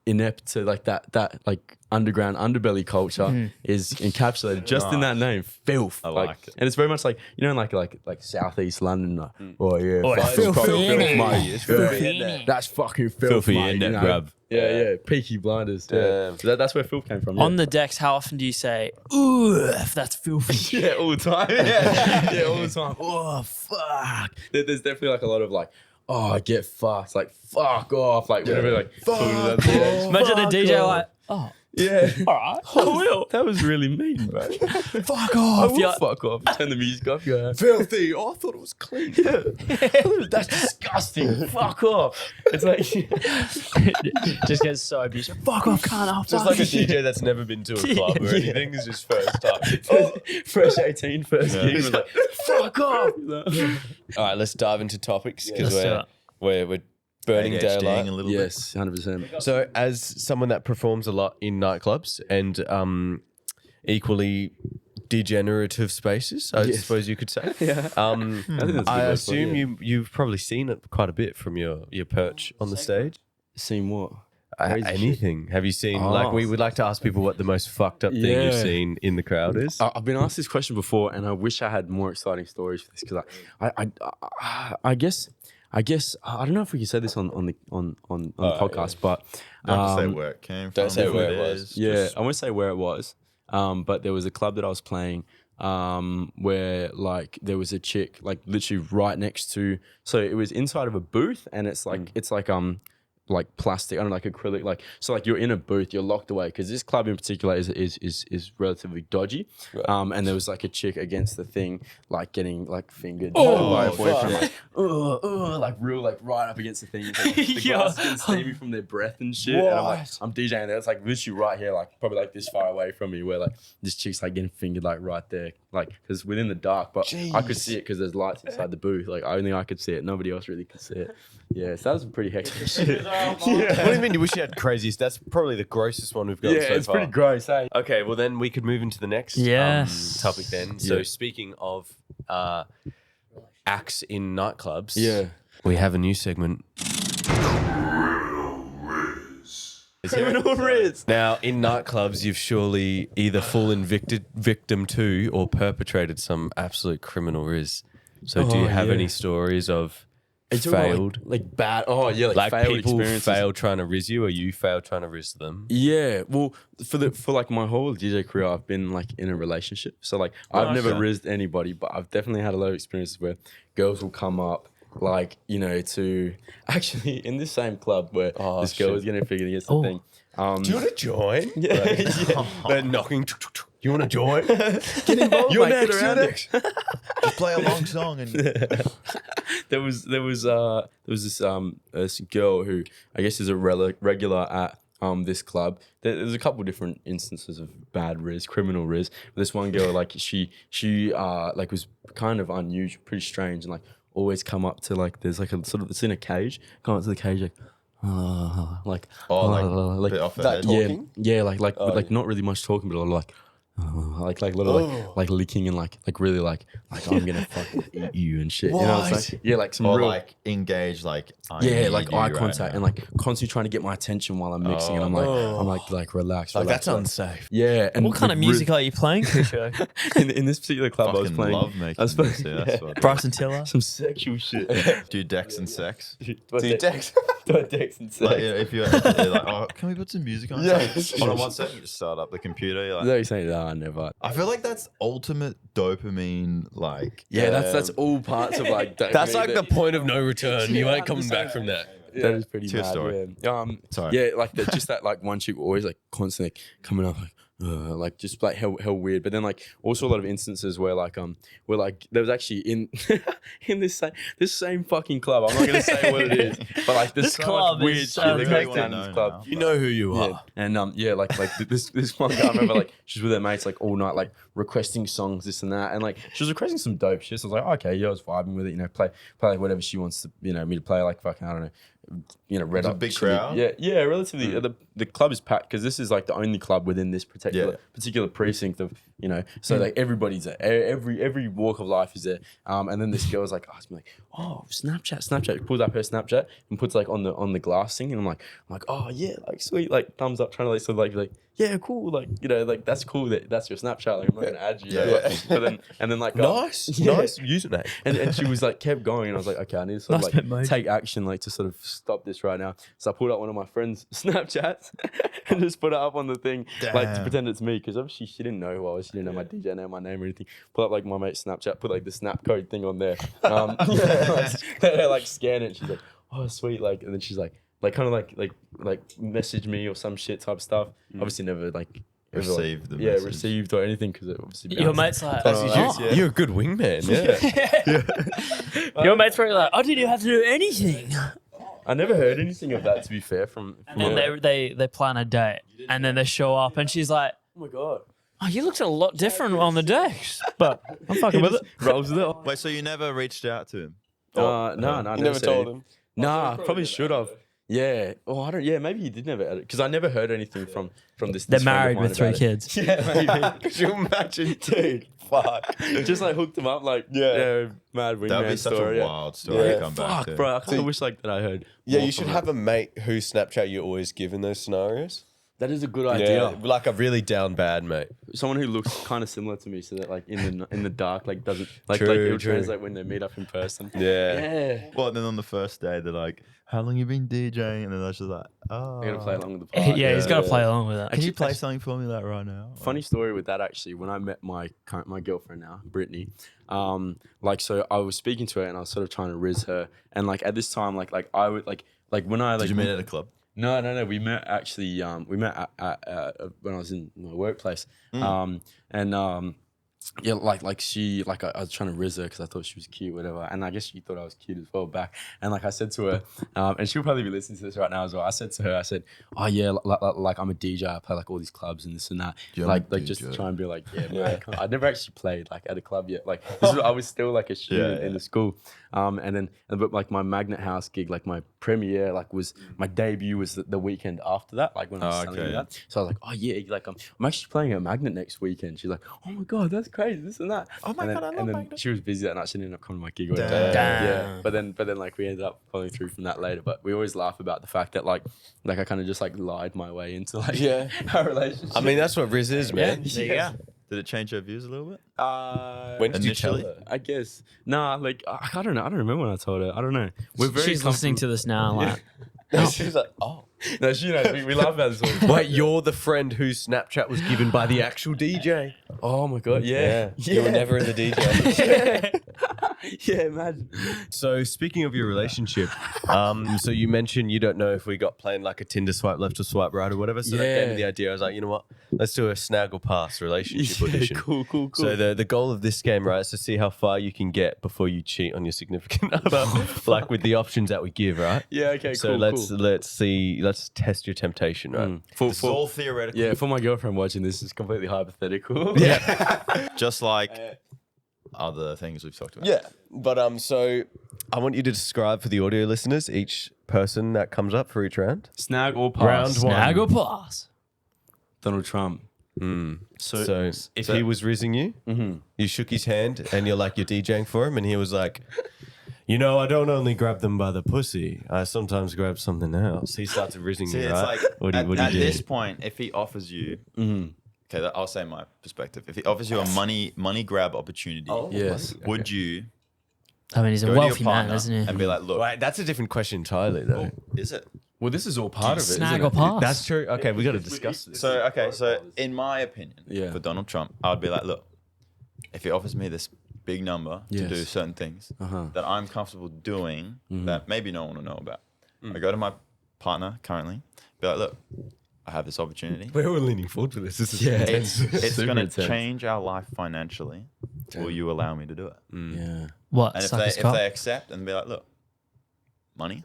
inept to like that like underground underbelly culture is encapsulated just in that name, filth. I like it. And it's very much like, you know, like southeast London. Like, oh yeah, it's fuck, filthy, filth, innit? mate. It's filthy. innit? That's fucking filth, Filthy, mate, innit, you know? bruv? Yeah, Peaky Blinders. Yeah. That's where filth came from. Yeah. On the decks, how often do you say, ooh, that's filthy? Yeah, all the time. Yeah, all the time. Oh, fuck. There's definitely like a lot of like, oh, get fucked. Like, fuck off. Like, whatever. Like, fuck off. Imagine the DJ like, oh, Yeah. all right. I will. That was really mean, bro. Fuck I off! will fuck off. Turn the music off. Go. Filthy. Oh, I thought it was clean. Yeah. That's disgusting. Fuck off. It's like, Just gets so abusive. Fuck off, can't I? Just like a DJ that's never been to a club or anything is his first time. fresh 18, first gig. Was like, fuck off. All right, let's dive into topics because Let's do it. we're burning ADHDing daylight. a little bit. Yes, 100%. So, as someone that performs a lot in nightclubs and equally degenerative spaces, I suppose you could say. Yeah. I that's a good word for it, assume yeah. you've probably seen it quite a bit from your perch on the stage. Seen what? Crazy shit. anything? Have you seen, like, we would like to ask people what the most fucked up thing you've seen in the crowd is? I've been asked this question before, and I wish I had more exciting stories for this because I guess I don't know if we can say this on the podcast, but Don't have to say where it came from. Don't say who where it it was. is, yeah, just- I won't say where it was, but there was a club that I was playing where like there was a chick like literally right next to, so it was inside of a booth, and it's like plastic, I don't know, like acrylic, like, so like you're in a booth, you're locked away because this club in particular is relatively dodgy. Right. And there was like a chick against the thing, like getting like fingered Oh, by a boyfriend, fuck. like real, like right up against the thing. It's like, the Yeah. glass is getting steamy from their breath and shit. And I'm DJing there. It's like literally right here, like probably like this far away from me, where like this chick's like getting fingered like right there, like because within the dark, but I could see it because there's lights inside the booth. Like only I could see it. Nobody else really could see it. Yeah, so that was pretty hectic shit. What do you mean you wish you had craziest? That's probably the grossest one we've got Yeah, so it's far. pretty gross, hey? Okay, well then we could move into the next Yes. topic then. So Yeah. speaking of acts in nightclubs, Yeah. we have a new segment. Criminal riz. Now, in nightclubs, you've surely either fallen victim to or perpetrated some absolute criminal riz. So do you have any stories of failed? Like bad. Oh yeah, Like failed people experiences. failed trying to riz you, or you failed trying to riz them? Yeah, well, for like my whole DJ career, I've been like in a relationship. So like I've never rizzed anybody, but I've definitely had a lot of experiences where girls will come up, like, you know, to actually in this same club where this girl was getting figured against the thing. Do you want to join? Yeah, They're knocking. You want to join? get involved. You're mate, next. get You're around it. next. Just play a long song and there was this girl who I guess is a regular at this club. There's a couple different instances of bad riz, criminal riz. But this one girl, like she like was kind of unusual, pretty strange, and like always come up to like there's like a sort of, it's in a cage, come up to the cage like like bit off her that head. talk- yeah, like not really much talking, but a lot of like little like licking and like really like I'm gonna fucking eat you and shit. You know what I'm saying? Yeah, like some Or real like engage, like I yeah, need like you eye right contact now. and like constantly trying to get my attention while I'm mixing, and I'm like relax. Like, relax, that's unsafe. Yeah, and What kind of music are you playing, Kusho? in this particular club I was Fucking playing? love making I was playing this, yeah, that's what- Bryson Tiller? some sexual shit. Do decks and sex. Do decks and sex. Like, if you're like, oh, can we put some music on? Yeah. It's like, hold on one second. You just start up the computer. You're like, No, you're saying that? Never. I feel like that's ultimate dopamine. Like, Yeah, that's all parts of like. That's like the point of no return. You ain't coming back from that. That is pretty True mad. story. Yeah. Sorry. Yeah, like just that like one chick always like constantly coming up like just like hell weird. But then like also a lot of instances where like there was actually in in this same fucking club. I'm not gonna say what it is, but like This so club much weird is shit so that great. goes down in this club. You know who you are. Yeah. And yeah, like this one guy, I remember like she's with her mates like all night, like requesting songs, this and that, and like she was requesting some dope shit. So I was like, okay, yeah, I was vibing with it, you know, play like whatever she wants to, you know, me to play, like fucking, I don't know, you know, Red It's a Hot big Chili- crowd? Yeah, relatively. The club is packed because this is like the only club within this particular precinct of, you know, so like everybody's there, every walk of life is there. And then this girl's like asking me like, oh, Snapchat. She pulls up her Snapchat and puts like on the glass thing, and I'm like, oh yeah, like sweet, like thumbs up, trying to like sort of like yeah, cool, like, you know, like that's cool that that's your Snapchat. Like I'm not gonna add you. Yeah. But then and then like Nice username. and she was like kept going, and I was like, okay, I need to sort Nice of bit, mate. like take action, like to sort of stop this right now. So I pulled up one of my friends' Snapchats and just put it up on the thing, like to Damn. pretend it's me, because obviously she didn't know who I was, she didn't know my DJ name, my name or anything. Pull up like my mate's Snapchat, put like the snap code thing on there, like scan it. She's like, oh sweet, like, and then she's like kind of like message me or some shit type stuff. Obviously never like ever, like, Received the message. received or anything, because it obviously Your bounced. mate's like, You're a good wingman. Yeah. your mate's probably like, I didn't even have to do anything. I never heard anything of that, to be fair. From And then they plan a date, and then they show up, and she's like, oh my god, oh, you looked a lot different on the day, but I'm fucking with it. rolls with it. Wait, so you never reached out to him? No, You never told him. Nah, probably should have. Yeah. Oh, I don't. Yeah, maybe he did never edit because I never heard anything from this. They're this friend of married mine with 3 about it. kids. Yeah, maybe. Could you imagine, dude? Fuck. Just like hooked him up, like mad wingman That'd be such story. a wild story to come back Fuck, to. bro. I kind of wish like that I heard. Yeah, more you should from have that. a mate whose Snapchat you always give in those scenarios. That is a good idea. Like a really down bad mate. Someone who looks kind of similar to me, so that like in the dark, like doesn't like True, it'll true. translate when they meet up in person. Yeah. Yeah. Well, and then on the first day, they're like, "How long you been DJing?" And then that's just like, "Oh, I gotta play along with the part. Yeah, he's got to play along with that. Can you play something for me like right now?" Funny story with that actually. When I met my girlfriend now, Brittany, like so I was speaking to her and I was sort of trying to riz her, and like at this time, like I would like when I like Did you meet at a club? No. We met actually. We met at when I was in my workplace. Yeah, like she, like I was trying to riz her because I thought she was cute, whatever. And I guess she thought I was cute as well back. And like I said to her, and she'll probably be listening to this right now as well. I said to her, I said, "Oh yeah, like I'm a DJ. I play like all these clubs and this and that. Like just to try and be like, yeah, man. I never actually played like at a club yet. Like I was still like a student in the school. But like my Magnet House gig, like my premiere, like was my debut was the weekend after that. Like when I was telling her that. So I was like, oh yeah, like I'm actually playing at Magnet next weekend. She's like, oh my god, that's crazy, this and that. Oh my god, I love Magnet. She was busy that night. She ended up coming to my gig. Or whatever. Yeah, but then like we ended up following through from that later. But we always laugh about the fact that like I kind of just like lied my way into like our relationship. I mean, that's what Riz is, man. There you go. Did it change your views a little bit? When did you tell Initially? her? I guess. Nah, like I don't know. I don't remember when I told her. I don't know. We're very She's listening to this now. Like, She was like, oh. No, she knows. We laugh about this all the time. Wait, you're the friend whose Snapchat was given by the actual DJ. Oh my god, yeah. You were never in the DJ. Yeah, imagine. So speaking of your relationship, so you mentioned you don't know if we got playing like a Tinder swipe left or swipe right or whatever. So that gave me the idea. I was like, you know what? Let's do a snag or pass relationship audition. Cool. So the goal of this game, right, is to see how far you can get before you cheat on your significant other, like with the options that we give, right? Yeah, okay, So let's test your temptation, right? It's all theoretical. Yeah, for my girlfriend watching this, it's completely hypothetical. Just like other things we've talked about. Yeah, but so I want you to describe for the audio listeners each person that comes up for each round. Snag or pass. Round one. snag or pass. Donald Trump. So if he was rizzing you, you shook his hand and you're DJing for him, and he was like, you know, I don't only grab them by the pussy. I sometimes grab something else. He starts rizzing See, you, it's right? like What do you at do? this point, if he offers you, okay, I'll say my perspective. If he offers you a money grab opportunity, Yes. would you I mean, he's a go to your wealthy man, partner isn't he? and be like, look, Wait, that's a different question entirely, though. is it? Well, this is all part of it. Snag isn't or it? pass. That's true. Okay, we got to discuss this. So in my opinion, for Donald Trump, I would be like, look, if he offers me this big number to do certain things that I'm comfortable doing that maybe no one will know about, I go to my partner currently, be like, look, I have this opportunity. We're all leaning forward for this. This is It's Super going to intense. change our life financially. Will you allow me to do it? Yeah. What? And Suck his if cock? they accept and be like, look, money.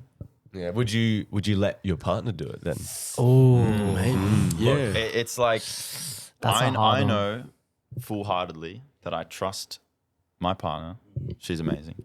Yeah. Would you let your partner do it then? Oh, Yeah. It's like a hard I one. know full-heartedly that I trust my partner. She's amazing,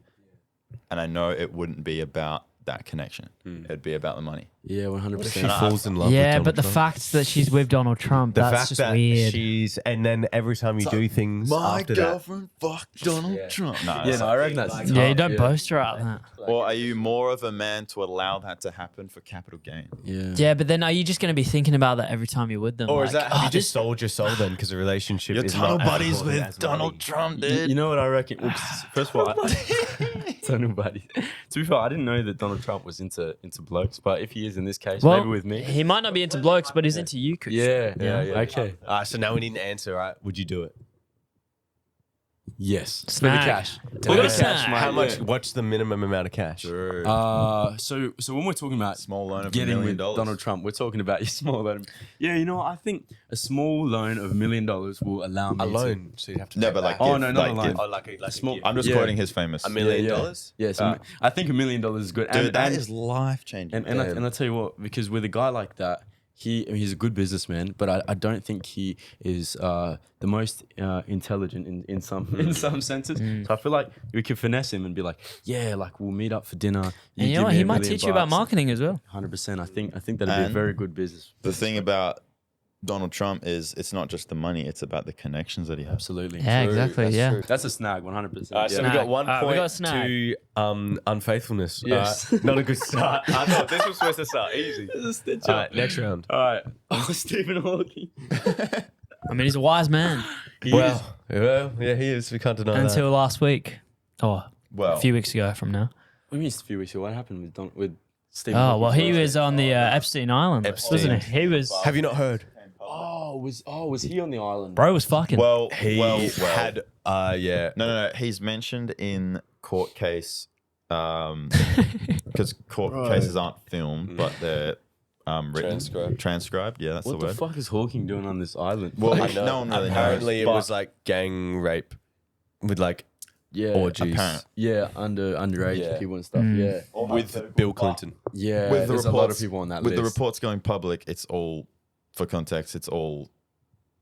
and I know it wouldn't be about that connection. It'd be about the money. Yeah, 100%. She falls in love. yeah, with but the Donald Trump. fact that she's with Donald Trump, The that's fact just that weird. she's, and then every time you do things after fucked Donald Trump. No, Yeah, no, I reckon that's Yeah, you tough, don't boast her out that. Or are you more of a man to allow that to happen for capital gain? Yeah. Yeah, but then are you just going to be thinking about that every time you're with them? Or like, is that have "Oh, you just sold your soul then because a relationship You're is tunnel not as buddies important with as Donald money? Trump, dude. You know what I reckon? Well, first of all, tunnel buddies. To be fair, I didn't know that Donald Trump was into blokes, but if he is in this case, well, maybe with me. he might not be into blokes, but he's into you, Kusho. Yeah. Okay. So now we need an answer, right? Would you do it? Yes. Snag. For the cash. Look For at the the snag. cash, mate. How much? Yeah. What's the minimum amount of cash? So when we're talking about Small loan of $1 getting million. with Donald Trump, we're talking about your small loan. Yeah, you know what? I think a small loan of $1 million will allow me A loan, so you have to. No, pay but back. like, Oh, give, no, not like, a loan. give. Oh, like a small- gift. I'm just Yeah. quoting his famous. $1 million. Yeah, so I think $1 million is good. Dude, that is life changing. and I tell you what, because with a guy like that, he's a good businessman, but I don't think he is the most intelligent in some senses. So I feel like we could finesse him and be like, yeah, like we'll meet up for dinner. And you know what? He might teach you about marketing as well. 100%. I think that'd be a very good business. The thing about Donald Trump is it's not just the money; it's about the connections that he has. Absolutely. Yeah, exactly. That's Yeah. true. That's a snag, 100%. So we got 1 we point got Snag. to unfaithfulness. Yes. Not a good start. I thought this was supposed to start easy. It's a stitch All right, next round. All right. Oh, Stephen Hawking. I mean, he's a wise man Well, yeah, he is. We can't deny that. until last week. Oh, Well, a few weeks ago from now. We missed a few weeks ago. What happened with Stephen Oh, Hawking? well, he was on the Epstein Island, wasn't he? He was, Have you not heard? Was he on the island? bro was fucking. well, He had, yeah. No. He's mentioned in court case, because court cases aren't filmed, but they're written, transcribed. Yeah, that's What the the word. fuck is Hawking doing on this island? Well, I know. no one really Apparently, knows. it was like gang rape with like yeah, orgies apparent. yeah, underage Yeah. people and stuff. Mm. Yeah, with Bill Clinton. yeah. With the there's a lot of reports- people on that With the list. reports going public, it's all, for context, it's all.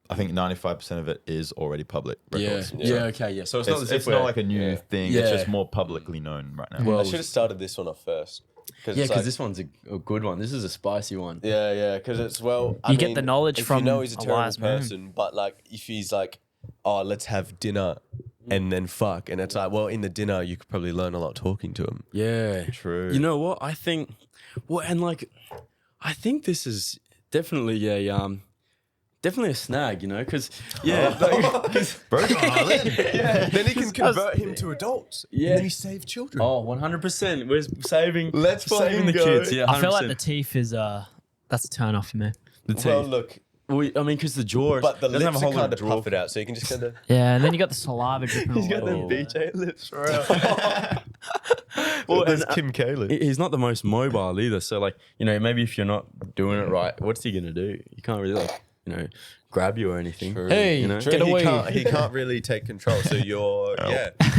I think 95% of it is already public Yeah, records. yeah, okay, yeah. So it's not as if It's not like a new thing. Yeah. It's just more publicly known right now. Well, I should have started this one off first. yeah, because this one's a good one. This is a spicy one. Yeah, because it's You get the knowledge if from you know he's a a terrible wise man. person, but like if he's like, oh, let's have dinner and then fuck, and it's like, well, in the dinner you could probably learn a lot talking to him. Yeah, True. You know what? I think, I think this is definitely definitely a snag. You know, because Bro, Then he can convert him to adults. Yeah. And then he save children. oh, 100%. We're saving. Let's saving fucking the go. kids. Yeah, 100%. I feel like the teeth is that's a turn off for me. the teeth. Well, look, I mean, because the jaw, but the doesn't have lips a are whole lot kind of of draw. puff it out, so you can just kind of. Yeah, and then you got the saliva dripping all over. BJ lips, bro. Well, There's and, Kim Kaylee. he's not the most mobile either. So like, you know, maybe if you're not doing it right, what's he gonna do? You can't really like, you know, grab you or anything. Hey, you know, get away. He can't really take control. So you're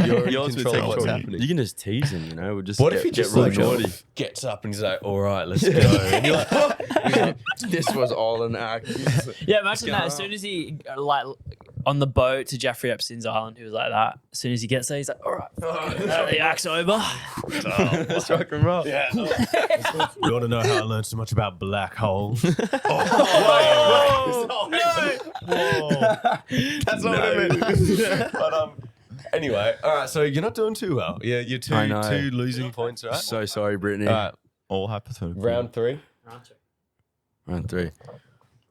you're in Yours would control take of what's control. happening. You can just tease him, you know. We'll just What if he just really like naughty? gets up and he's like, "All right, let's go," and you're like, This was all an act. Yeah, imagine that. As soon as he like on the boat to Jeffrey Epstein's island, he was like that. As soon as he gets there, he's like, "All right, the act's over." Let's rock and roll. "Yeah, you want to know how I learned so much about black holes?" That's not what I meant. But anyway, all right. So you're not doing too well. Yeah, you're I know. two losing points, right? So sorry, Brittany. All right, all hypothetical. round 3. Round 3.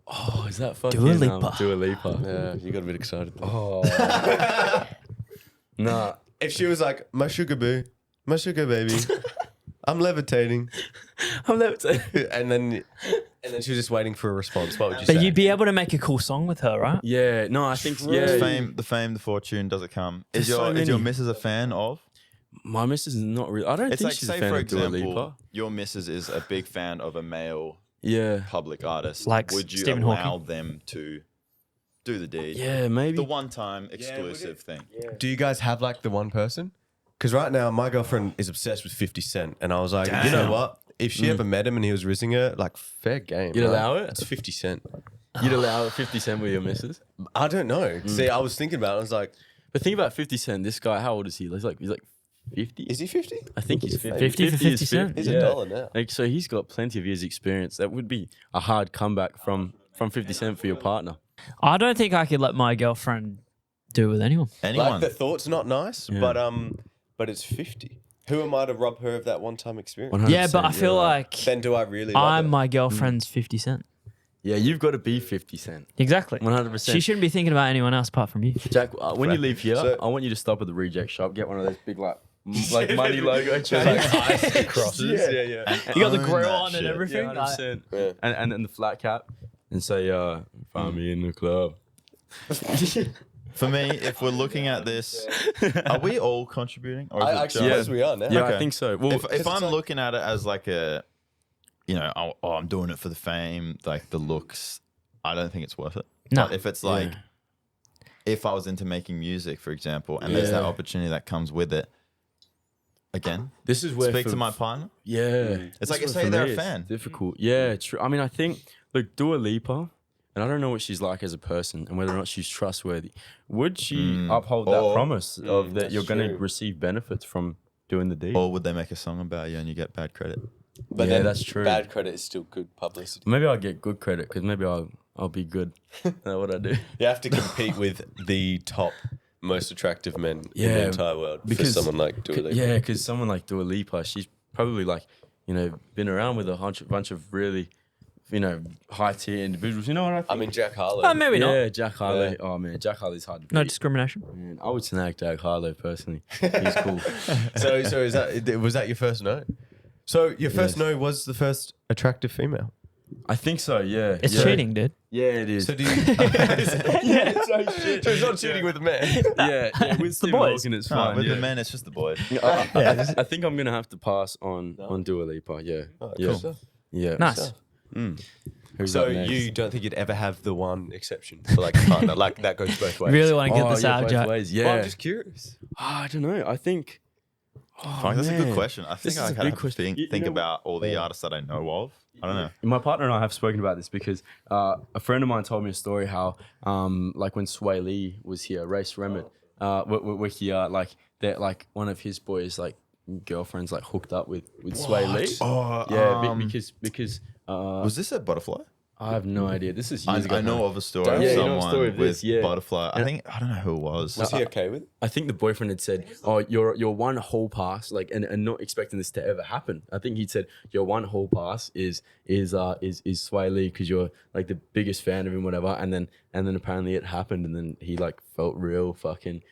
Oh, is that fucking Dua Lipa. Dua Lipa? Yeah, you got a bit excited. Oh. Nah. If she was like, "My sugar boo, my sugar baby, I'm levitating," I'm levitating. and then she was just waiting for a response, what would you But say? you'd be able to make a cool song with her, right? Yeah, no, I think The yeah. fame, the fortune, does it come? There's Is so your many. missus a fan of? My missus is not really. I don't It's think like, she's a say fan for of Dua example, Lipa. your missus is a big fan of a male Yeah, public artist. Like would you Stephen allow Hawking? them to do the deed? yeah, maybe. The one-time exclusive thing. Do you guys have like the one person? Because right now my girlfriend is obsessed with 50 Cent, and I was like, you know what? If she ever met him and he was rizzing her, like fair game. You'd right? allow it? It's 50 Cent. You'd allow 50 Cent with your missus? I don't know. See, I was thinking about it. I was like, But think about 50 Cent. This guy, how old is he? He's like 50. is he 50? I think he's 50. 50 for 50 is Cent? He's yeah. $1 now. Like, so he's got plenty of years' experience. That would be a hard comeback from 50 Cent for your partner. I don't think I could let my girlfriend do it with anyone. Anyone? Like the thought's not nice, Yeah. but it's 50. Who am I to rob her of that one-time experience? 100%, Yeah, but I feel like Then do I really love I'm her? my girlfriend's 50 Cent. Yeah, you've got to be 50 Cent. Exactly. 100%. She shouldn't be thinking about anyone else apart from you. Jack, when you leave here, So- I want you to stop at the reject shop, get one of those big like money logo chains. Like crosses. Yeah. You got the Own grill that on shit. and everything. Yeah, like- 100%. Yeah. And the flat cap, and say, "Find me in the club." For me, if we're looking at this, are we all contributing? Or is I it actually just- suppose we are now. Yeah, Okay. I think so. Well, if I'm like- looking at it as like a, you know, oh, I'm doing it for the fame, like the looks, I don't think it's worth it. No. But if it's like, if I was into making music, for example, and there's that Yeah. opportunity that comes with it, again, this is where speak for- to my partner. Yeah, It's like, This is say where for they're me a it's fan. Difficult. Yeah, true. I mean, I think look, Dua Lipa, and I don't know what she's like as a person and whether or not she's trustworthy. Would she uphold that promise of that you're going to receive benefits from doing the deed? Or would they make a song about you and you get bad credit? But then that's true. Bad credit is still good publicity. Maybe I'll get good credit because maybe I'll be good at what I do. You have to compete with the top most attractive men in the entire world because someone like Dua Lipa. Yeah, because someone like Dua Lipa, she's probably like, been around with a bunch of really, high tier individuals. You know what I think? I mean, Jack Harlow. Maybe not. Yeah, Jack Harlow. Yeah. Oh man, Jack Harlow's hard to beat. No discrimination. Man, I would snag Jack Harlow personally. He's cool. So was that your first no? So your first no was the first attractive female. I think so. Yeah. It's cheating, dude. Yeah, it is. So do you? So it's not cheating with a man. Yeah, with Steve boys. Morgan, it's No, fine. with yeah. the men, it's just the boys. I think I'm gonna have to pass on Dua Lipa. Yeah. Yeah. Cool. Yeah. Nice. Who's So up next? you don't think you'd ever have the one exception for like a partner? Like that goes both ways. Really want to get this yeah, out, both Jack. ways. Yeah. Well, I'm just curious. I don't know. I think. Fuck, that's a good question. I think This I is a kind big of question. think about all the artists that I know of. I don't know. My partner and I have spoken about this because a friend of mine told me a story how, like when Sway Lee was here, Race Remit, were here, like that, like one of his boys, like girlfriends, like hooked up with Sway Lee. Oh, Yeah, because was this a Butterfly? I have no idea. This is years ago. I know of a story Yeah, of you know a someone story of with this, yeah. Butterfly. I don't know who it was. Was he okay with it? I think the boyfriend had said, "Oh, your one hall pass," like, and not expecting this to ever happen. I think he'd said, "Your one hall pass is Sway Lee because you're like the biggest fan of him, whatever." And then apparently it happened, and then he like felt real fucking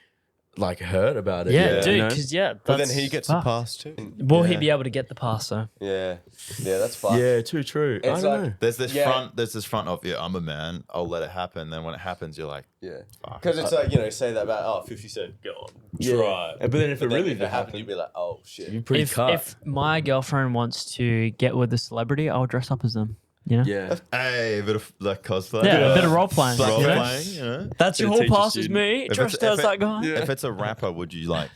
like hurt about it. Yeah, you dude. know? Because But then he gets a pass too. Will he be able to get the pass though? Yeah, that's fine. Yeah, true. I It's don't like- know. There's this front of, yeah, I'm a man, I'll let it happen. Then when it happens, you're like, Yeah, fuck. because it's like say that about 50 Cent. Go on, try. But then if it really if it happened, you'd be like, oh shit. you'd be pretty cut. If my girlfriend wants to get with a celebrity, I'll dress up as them. You know? Yeah. Hey, a bit of like cosplay. Yeah, a bit of role playing. Role you know? playing, you know? That's your Bit of whole teacher pass is student. me. Dressed as that guy. Yeah. If it's a rapper, would you like?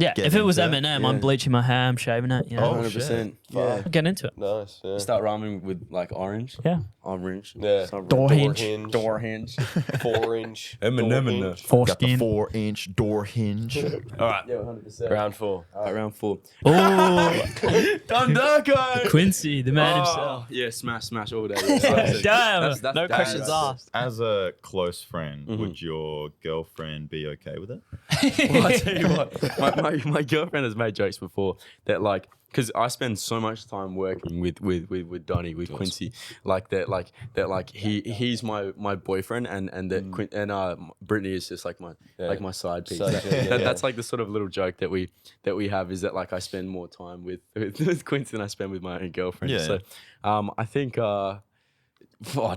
If Get it was into it, Eminem, I'm bleaching my hair, I'm shaving it. You know? 100%. Yeah. I'll get into it. Nice. Yeah. Start rhyming with like orange. Yeah. Orange. Yeah. Door hinge. hinge. Door hinge. 4-inch. Eminem door in hinge. Got the Foreskin. 4-inch door hinge. All right. Yeah, 100%. Round 4. All right, round 4. Oh, Dundaka! Quincy, the man himself. Yeah, smash all day. Yeah. Damn. That's No daddy questions right asked. As a close friend, would your girlfriend be okay with it? Well, I tell you what, my girlfriend has made jokes before that like, because I spend so much time working with Donnie, with Quincy, that he's my boyfriend and that Brittany is just like my side piece. That's like the sort of little joke that we have, is that like I spend more time with Quincy than I spend with my own girlfriend. Yeah. So I think oh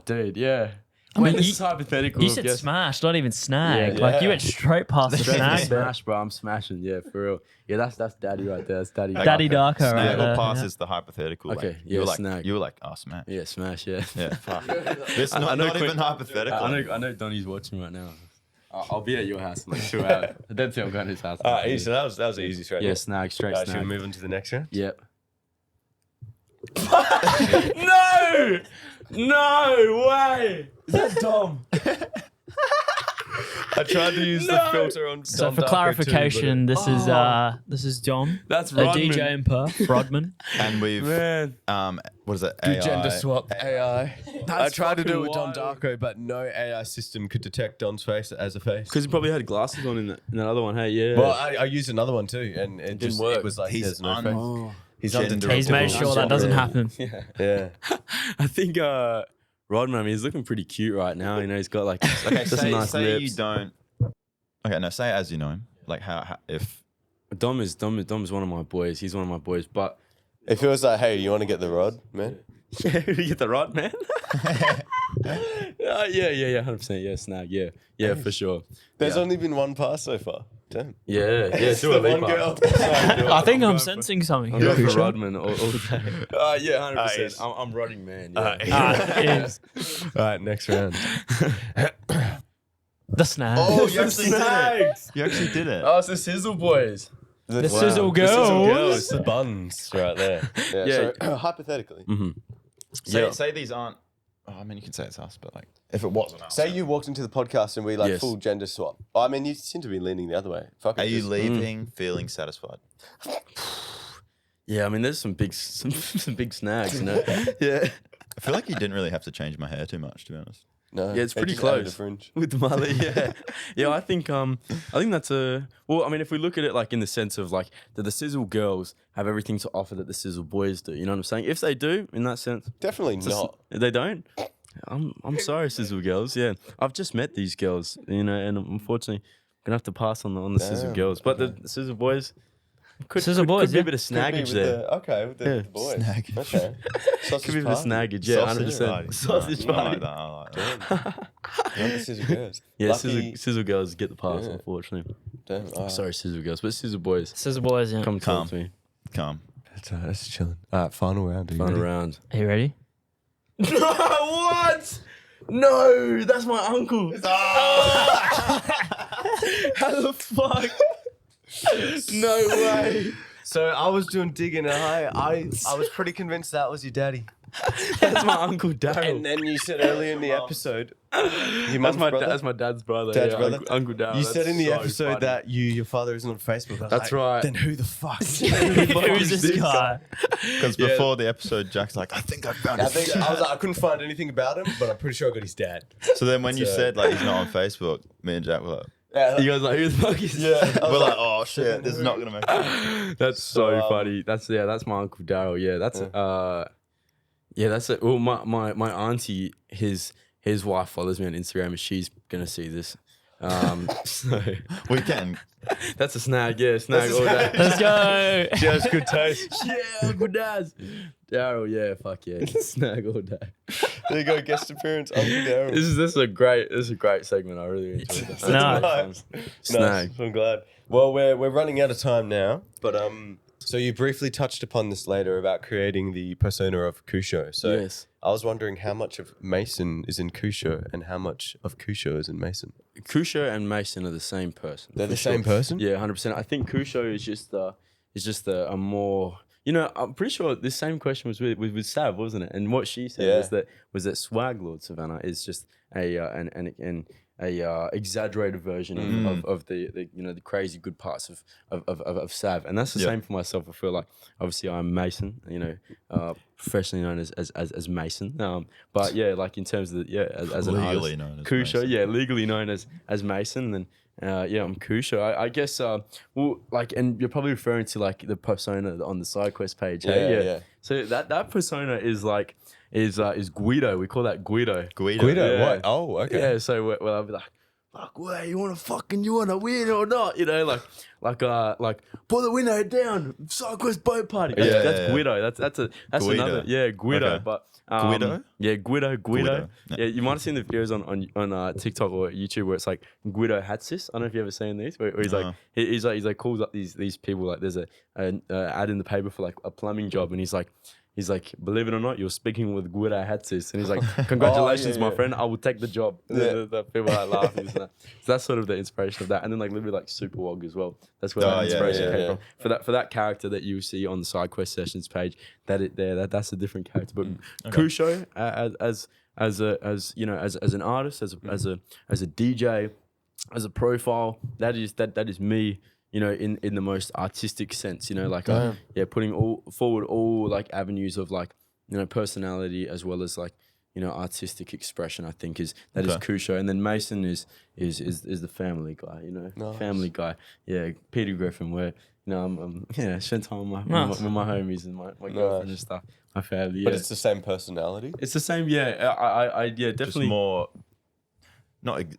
dude, yeah. I mean, this you- is hypothetical. You said yes. smash, not even snag. Yeah. Like you went straight past the snag. Smash, bro. I'm smashing. Yeah, for real. Yeah, that's daddy right there. That's daddy. Daddy Darko right Snag there. or pass Yeah. is the hypothetical. Okay, like, yeah, you were like, snag. You were like, oh, smash. Yeah, smash. Yeah. Yeah, fuck. This I not, know not Quin- even hypothetical. I know Donnie's watching right now. I'll be at your house in like 2 hours. I don't think I'm going to his house. All right, easy. So that was an easy straight. Yeah, snag, straight Should we snag. move on to the next round? Yep. No way! Is that Dom? I tried to use the filter on. So Dom for Darko clarification, too, this is Dom, That's a Rodman. DJ in Perth, Rodman. And we've, Man. what is it? but- AI. Gender swap AI. I tried to do it with Don wild. Darko, but no AI system could detect Don's face as a face. Because he probably had glasses on in that other one. Hey, yeah. Well, I used another one too, and it didn't work. It was like He's there's no un- face. oh. He's Gender undetectable. He's made sure that doesn't happen. Yeah. I think Rodman, I mean, he's looking pretty cute right now. You know, he's got like Okay, just say, nice say lips. you don't. Okay, no, say as you know him. Like how if Dom is one of my boys. He's one of my boys. But If it was like, hey, you want to get the rod, man? you get the rod, man. Yeah, 100%. Yeah, snag. Yeah, for sure. There's only been one pass so far. Damn. Yeah, It's do a the one leap girl. I think I'm sensing something. I'm here, going for Kusho. Rodman all day. Yeah, 100%. yes. I'm rodding, man. Yeah. Yes. All right, next round. The snag. oh you actually did it. Snags. You actually did it. Oh, it's the Sizzle boys. The Wow. Sizzle The Sizzle girls. girls. The buns right there. Yeah. So, hypothetically, Mm-hmm. Say these aren't. Oh, I mean, you can say it's us, but like, if it wasn't us. Say you walked into the podcast and we like Yes. full gender swap. I mean, you seem to be leaning the other way. Fuck it, Are you just- leaving feeling satisfied? Yeah, I mean, there's some big snags, you know. Yeah, I feel like you didn't really have to change my hair too much, to be honest. No, Yeah, it's pretty just added a close. fringe. with the mullet. Yeah, yeah. I think that's a well. I mean, if we look at it like in the sense of like, do the Sizzle girls have everything to offer that the Sizzle boys do? You know what I'm saying? If they do, in that sense, Definitely not. they don't. I'm sorry, Sizzle girls. Yeah, I've just met these girls, you know, and unfortunately, gonna have to pass on the Sizzle Damn, girls. But the Sizzle boys, Sizzle boys, could be a yeah. bit of Could be snaggage with there. with the boys. Snaggage. Okay. Sausage Could be a bit of party. snaggage. Yeah, Sausage 100%. party. Sausage I party. like that. I like that. Not the Sizzle girls. Yeah, Lucky- Sizzle girls get the pass, Yeah. unfortunately. Damn, Sorry, Sizzle girls, but Sizzle boys, Sizzle boys, yeah. come Calm. talk to me. Calm. That's chilling. All right, final round. Are you Fun ready? around. Are you ready? What? No, that's my uncle. How the fuck? No way. So I was doing digging and I was pretty convinced that was your daddy. That's my uncle Daryl. And then you said earlier in the episode, your That's mum's my brother? that's my dad's brother. Dad's yeah, brother? Uncle Daryl. You That's said in the so episode funny. that your father isn't on Facebook. I was That's like, right. Then who the fuck? Who's this guy? Because before the episode, Jack's like, I think I found I his think dad. I was like, I couldn't find anything about him, but I'm pretty sure I got his dad. So then when you So- said like he's not on Facebook, me and Jack were like, Yeah, You guys like who the fuck is? we're like, oh shit, this is not gonna make it. That's so So, funny. That's my uncle Daryl. Yeah, that's it. Well, my auntie, his wife follows me on Instagram, and she's gonna see this. So We can. that's a snag. Yeah, snag all day. Let's go. she has good taste. Yeah, Uncle Daz. Daryl, yeah, fuck yeah, snag all day. There you go, guest appearance, Uncle Daryl. This is a great segment. I really enjoyed this. Nice. Snag. Nice. I'm glad. Well, we're running out of time now, but so you briefly touched upon this later about creating the persona of Kusho. So Yes. I was wondering how much of Mason is in Kusho and how much of Kusho is in Mason. Kusho and Mason are the same person. They're for the sure. same person? Yeah, 100%. I think Kusho is just a more. You know, I'm pretty sure this same question was with Sav, wasn't it? And what she said Yeah. was that Swag Lord Savannah is just a exaggerated version of the you know the crazy good parts of Sav, and that's the same for myself. I feel like obviously I'm Mason, you know, professionally known as Mason. But yeah, like in terms of as an Legally artist, known as Kusho, Mason. yeah, legally known as Mason, and I'm Kusho. I guess well, like, and you're probably referring to like the persona on the side quest page. Hey? Yeah. So that persona is like is Guido. We call that Guido. Guido. Guido, Yeah. what? Oh, okay. Yeah. So well, I'll be like, fuck, wait, you wanna win or not? You know, like pull the window down. Side quest boat party. That's Guido. That's Guido. another Guido. Okay. But Guido? Yeah, Guido. Guido. Yeah, you might have seen the videos on TikTok or YouTube where it's like Guido Hatsis. I don't know if you ever seen these. Where he's like he's like calls up these people, like there's an ad in the paper for like a plumbing job, and he's like, believe it or not, you're speaking with Guido Hatsis. And he's like, congratulations, my friend. I will take the job. The people are laughing. So that's sort of the inspiration of that. And then like literally like Super Wog as well. That's where that inspiration came from. For that character that you see on the side quest sessions page, that's a different character. But Kusho as an artist, as a DJ, as a profile, that is me. You know, in the most artistic sense, you know, like putting forward all like avenues of like, you know, personality as well as like, you know, artistic expression. I think is Kusho, and then Mason is the family guy, you know, family guy. Yeah, Peter Griffin, where you know I'm spend time with my homies and my girlfriend and stuff, my family. Yeah. But it's the same personality. It's the same. Yeah, I definitely Just more,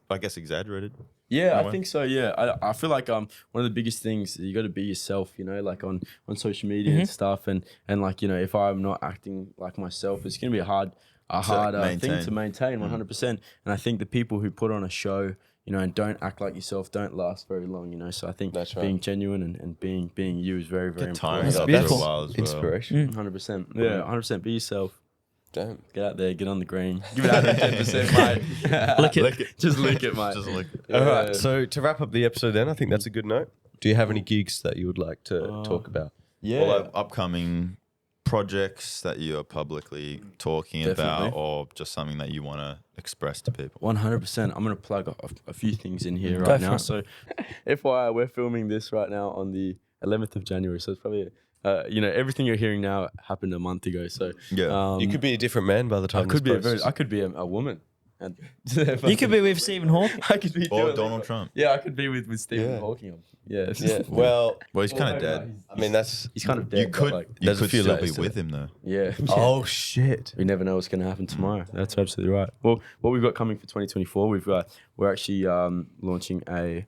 I guess exaggerated. Yeah, I think so. Yeah, I feel like one of the biggest things, you got to be yourself. You know, like on social media and stuff, and like, you know, if I'm not acting like myself, it's gonna be a hard thing to maintain 100%. And I think the people who put on a show, you know, and don't act like yourself don't last very long. You know, so I think That's right. being genuine and being you is very very Tiring important. after beautiful. a while as well. Inspiration. 100%. Yeah, 100%. Be yourself. Damn. Get out there, get on the green. Give it out 10%, mate. Lick it. Just lick it, mate. Just like All right. So to wrap up the episode, then I think that's a good note. Do you have any gigs that you would like to talk about? Yeah. well, like upcoming projects that you're publicly talking about, or just something that you want to express to people? 100%. I'm going to plug a few things in here Go right for now. it. So, FYI, we're filming this right now on the 11th of January. So, it's probably, everything you're hearing now happened a month ago. So, Yeah. You could be a different man by the time I could this be a woman. And You could be with Stephen Hawking. I could be Or doing Donald Trump. Yeah, I could be with Stephen Yeah. Hawking. Yeah. Yeah. Well, Well, he's kind of dead. I mean, that's. He's kind of dead. You but, could, like, you there's a could few still be layers to with it. him though. yeah. Oh shit! We never know what's going to happen tomorrow. That's absolutely right. Well, what we've got coming for 2024, we're actually launching a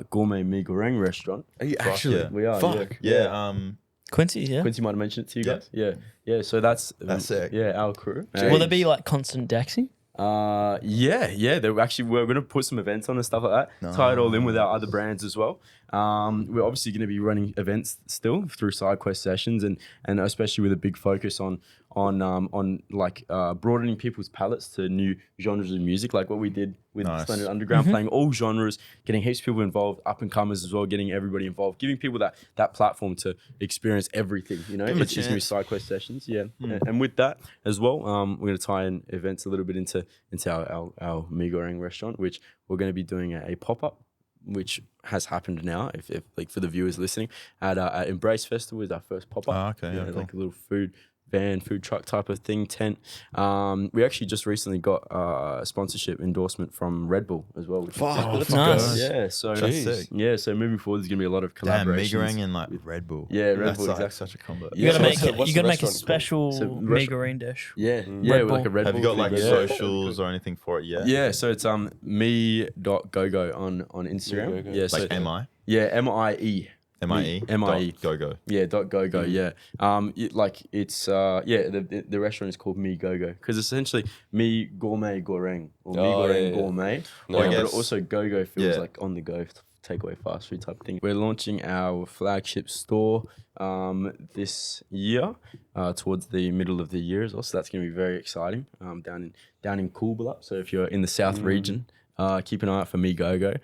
gourmet mee goreng restaurant. Are you actually? We are. Fuck. Yeah. Quincy, yeah. Quincy might have mentioned it to you Yeah. guys. Yeah. So that's sick. Yeah, our crew. Will there be like constant dexing? Yeah. We're gonna put some events on and stuff like that. Tie it all in with our other brands as well. We're obviously going to be running events still through side quest sessions, and especially with a big focus on broadening people's palettes to new genres of music, like what we did with Splendid Underground, playing all genres, getting heaps of people involved, up and comers as well, getting everybody involved, giving people that platform to experience everything. It's just new side quest sessions. Yeah, and with that as well, we're going to tie in events a little bit into our mee goreng restaurant, which we're going to be doing a pop up, which has happened now. If like for the viewers listening, at Embrace Festival is our first pop up. Oh, okay, yeah, cool. Like a little food truck type of thing, tent. We actually just recently got a sponsorship endorsement from Red Bull as well. Which That's nice. yeah, so That's sick. yeah, so moving forward, there's gonna be a lot of Damn, mee collaborations. goreng and like Red Bull. Yeah, Red That's Bull, like exactly. such a combo. You gotta Yeah. make What's you the gotta make a restaurant special So mee goreng dish. Yeah, Red like a Bull. Red Have Bull you got like thing, yeah. socials or anything for it yet? Yeah, so it's me.gogo on Instagram. Me.gogo. Yeah, so Like MI? Yeah, MIE. MIE? MIE. Go go. Yeah, .gogo. Yeah, the restaurant is called Me Go-Go because essentially Me Gourmet Goreng or Me Goreng Gourmet. No, but I it guess- also Go-Go feels Yeah. like on the go takeaway fast food type thing. We're launching our flagship store this year towards the middle of the year as well. So that's going to be very exciting. Down in Coolbellup. So if you're in the South region, keep an eye out for Me Go-Go.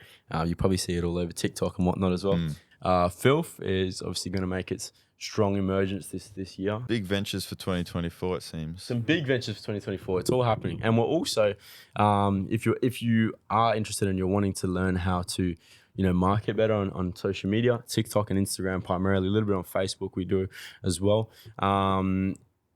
You probably see it all over TikTok and whatnot as well. Filth is obviously going to make its strong emergence this year. Big ventures for 2024, it seems. Some big ventures for 2024. It's all happening, and we're also, if you are interested and you're wanting to learn how to, market better on social media, TikTok and Instagram primarily, a little bit on Facebook we do as well.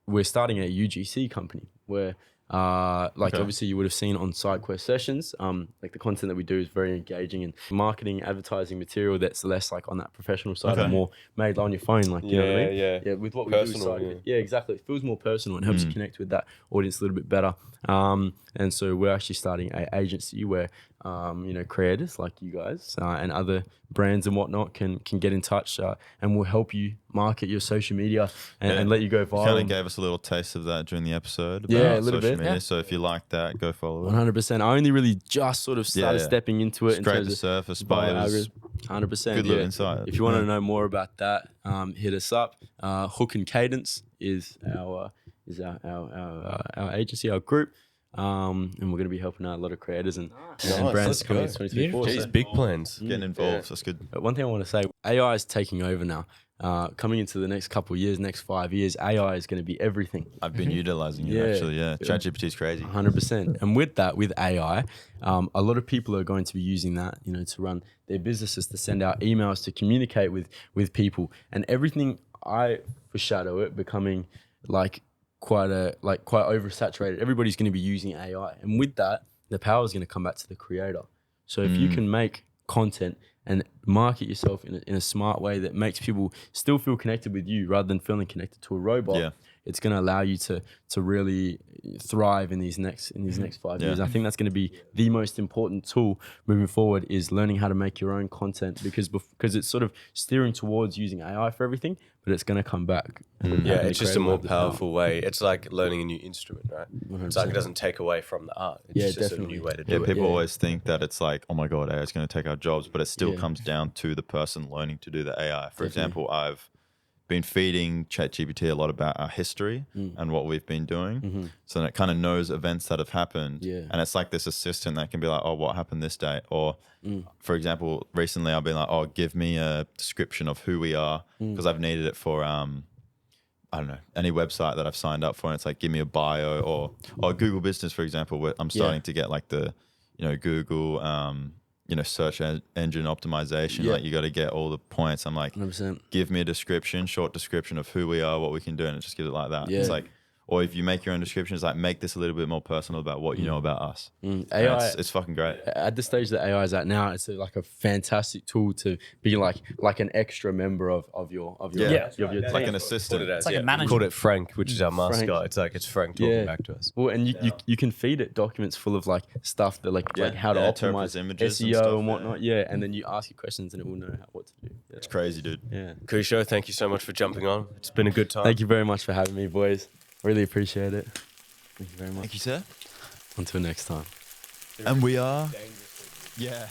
We're starting a UGC company where. Obviously you would have seen on side quest sessions, like the content that we do is very engaging and marketing, advertising material that's less like on that professional side and more made on your phone, like you know what I mean? Yeah. With what Personal, we do side, yeah, exactly. It feels more personal and helps you connect with that audience a little bit better. And so we're actually starting an agency where creators like you guys and other brands and whatnot can get in touch and we'll help you market your social media and let you go viral. Kind of gave us a little taste of that during the episode about Yeah, a little social bit. media. Yeah. So if you like that, go follow it. 100%. I only really just sort of started stepping into it. Scrape the surface, but it was 100%. good little insight. If you want to know more about that, hit us up. Hook and Cadence is our agency, our group. And we're going to be helping out a lot of creators and brands let's coming go. in 2024. Jeez, So- big plans. getting involved. That's good. But one thing I want to say, AI is taking over now. Coming into the next couple of years, next 5 years, AI is going to be everything. I've been utilizing it Yeah. actually. Yeah, ChatGPT is crazy. 100%. And with that, with AI, a lot of people are going to be using that, to run their businesses, to send out emails, to communicate with people, and everything. I foreshadow it becoming quite oversaturated. Everybody's going to be using AI, and with that, the power is going to come back to the creator. So if you can make content and market yourself in a smart way that makes people still feel connected with you rather than feeling connected to a robot, it's going to allow you to really thrive in these next 5 years. I think that's going to be the most important tool moving forward, is learning how to make your own content, because it's sort of steering towards using AI for everything, but it's going to come back. Yeah, it's just a more powerful way. It's like learning a new instrument, right? It's like it doesn't take away from the art. It's just definitely. a new way to do Yeah, it. people always think that it's like, oh my God, AI is going to take our jobs, but it still comes down to the person learning to do the AI. For example, I've been feeding ChatGPT a lot about our history and what we've been doing. So that it kind of knows events that have happened. Yeah. And it's like this assistant that can be like, oh, what happened this day? Or for example, recently I've been like, oh, give me a description of who we are, because I've needed it for I don't know, any website that I've signed up for, and it's like, give me a bio, or Google Business, for example, where I'm starting to get like the, Google, search engine optimization. Like you got to get all the points. I'm like, 100%. give me a short description of who we are, what we can do, and it just gives it like that. It's like, or if you make your own description, it's like, make this a little bit more personal about what you know about us. AI, it's fucking great. At the stage that AI is at now, it's like a fantastic tool to be like an extra member of your team. Like an assistant. It's like a manager. We called it Frank, which is our mascot. Frank. It's Frank talking back to us. Well, and you can feed it documents full of like stuff that like how to optimize images SEO and whatnot. And then you ask it questions and it will know what to do. It's crazy, dude. Yeah. Kusho, thank you so much for jumping on. It's been a good time. Thank you very much for having me, boys. Really appreciate it. Thank you very much. Thank you, sir. Until next time. And we are. Yeah.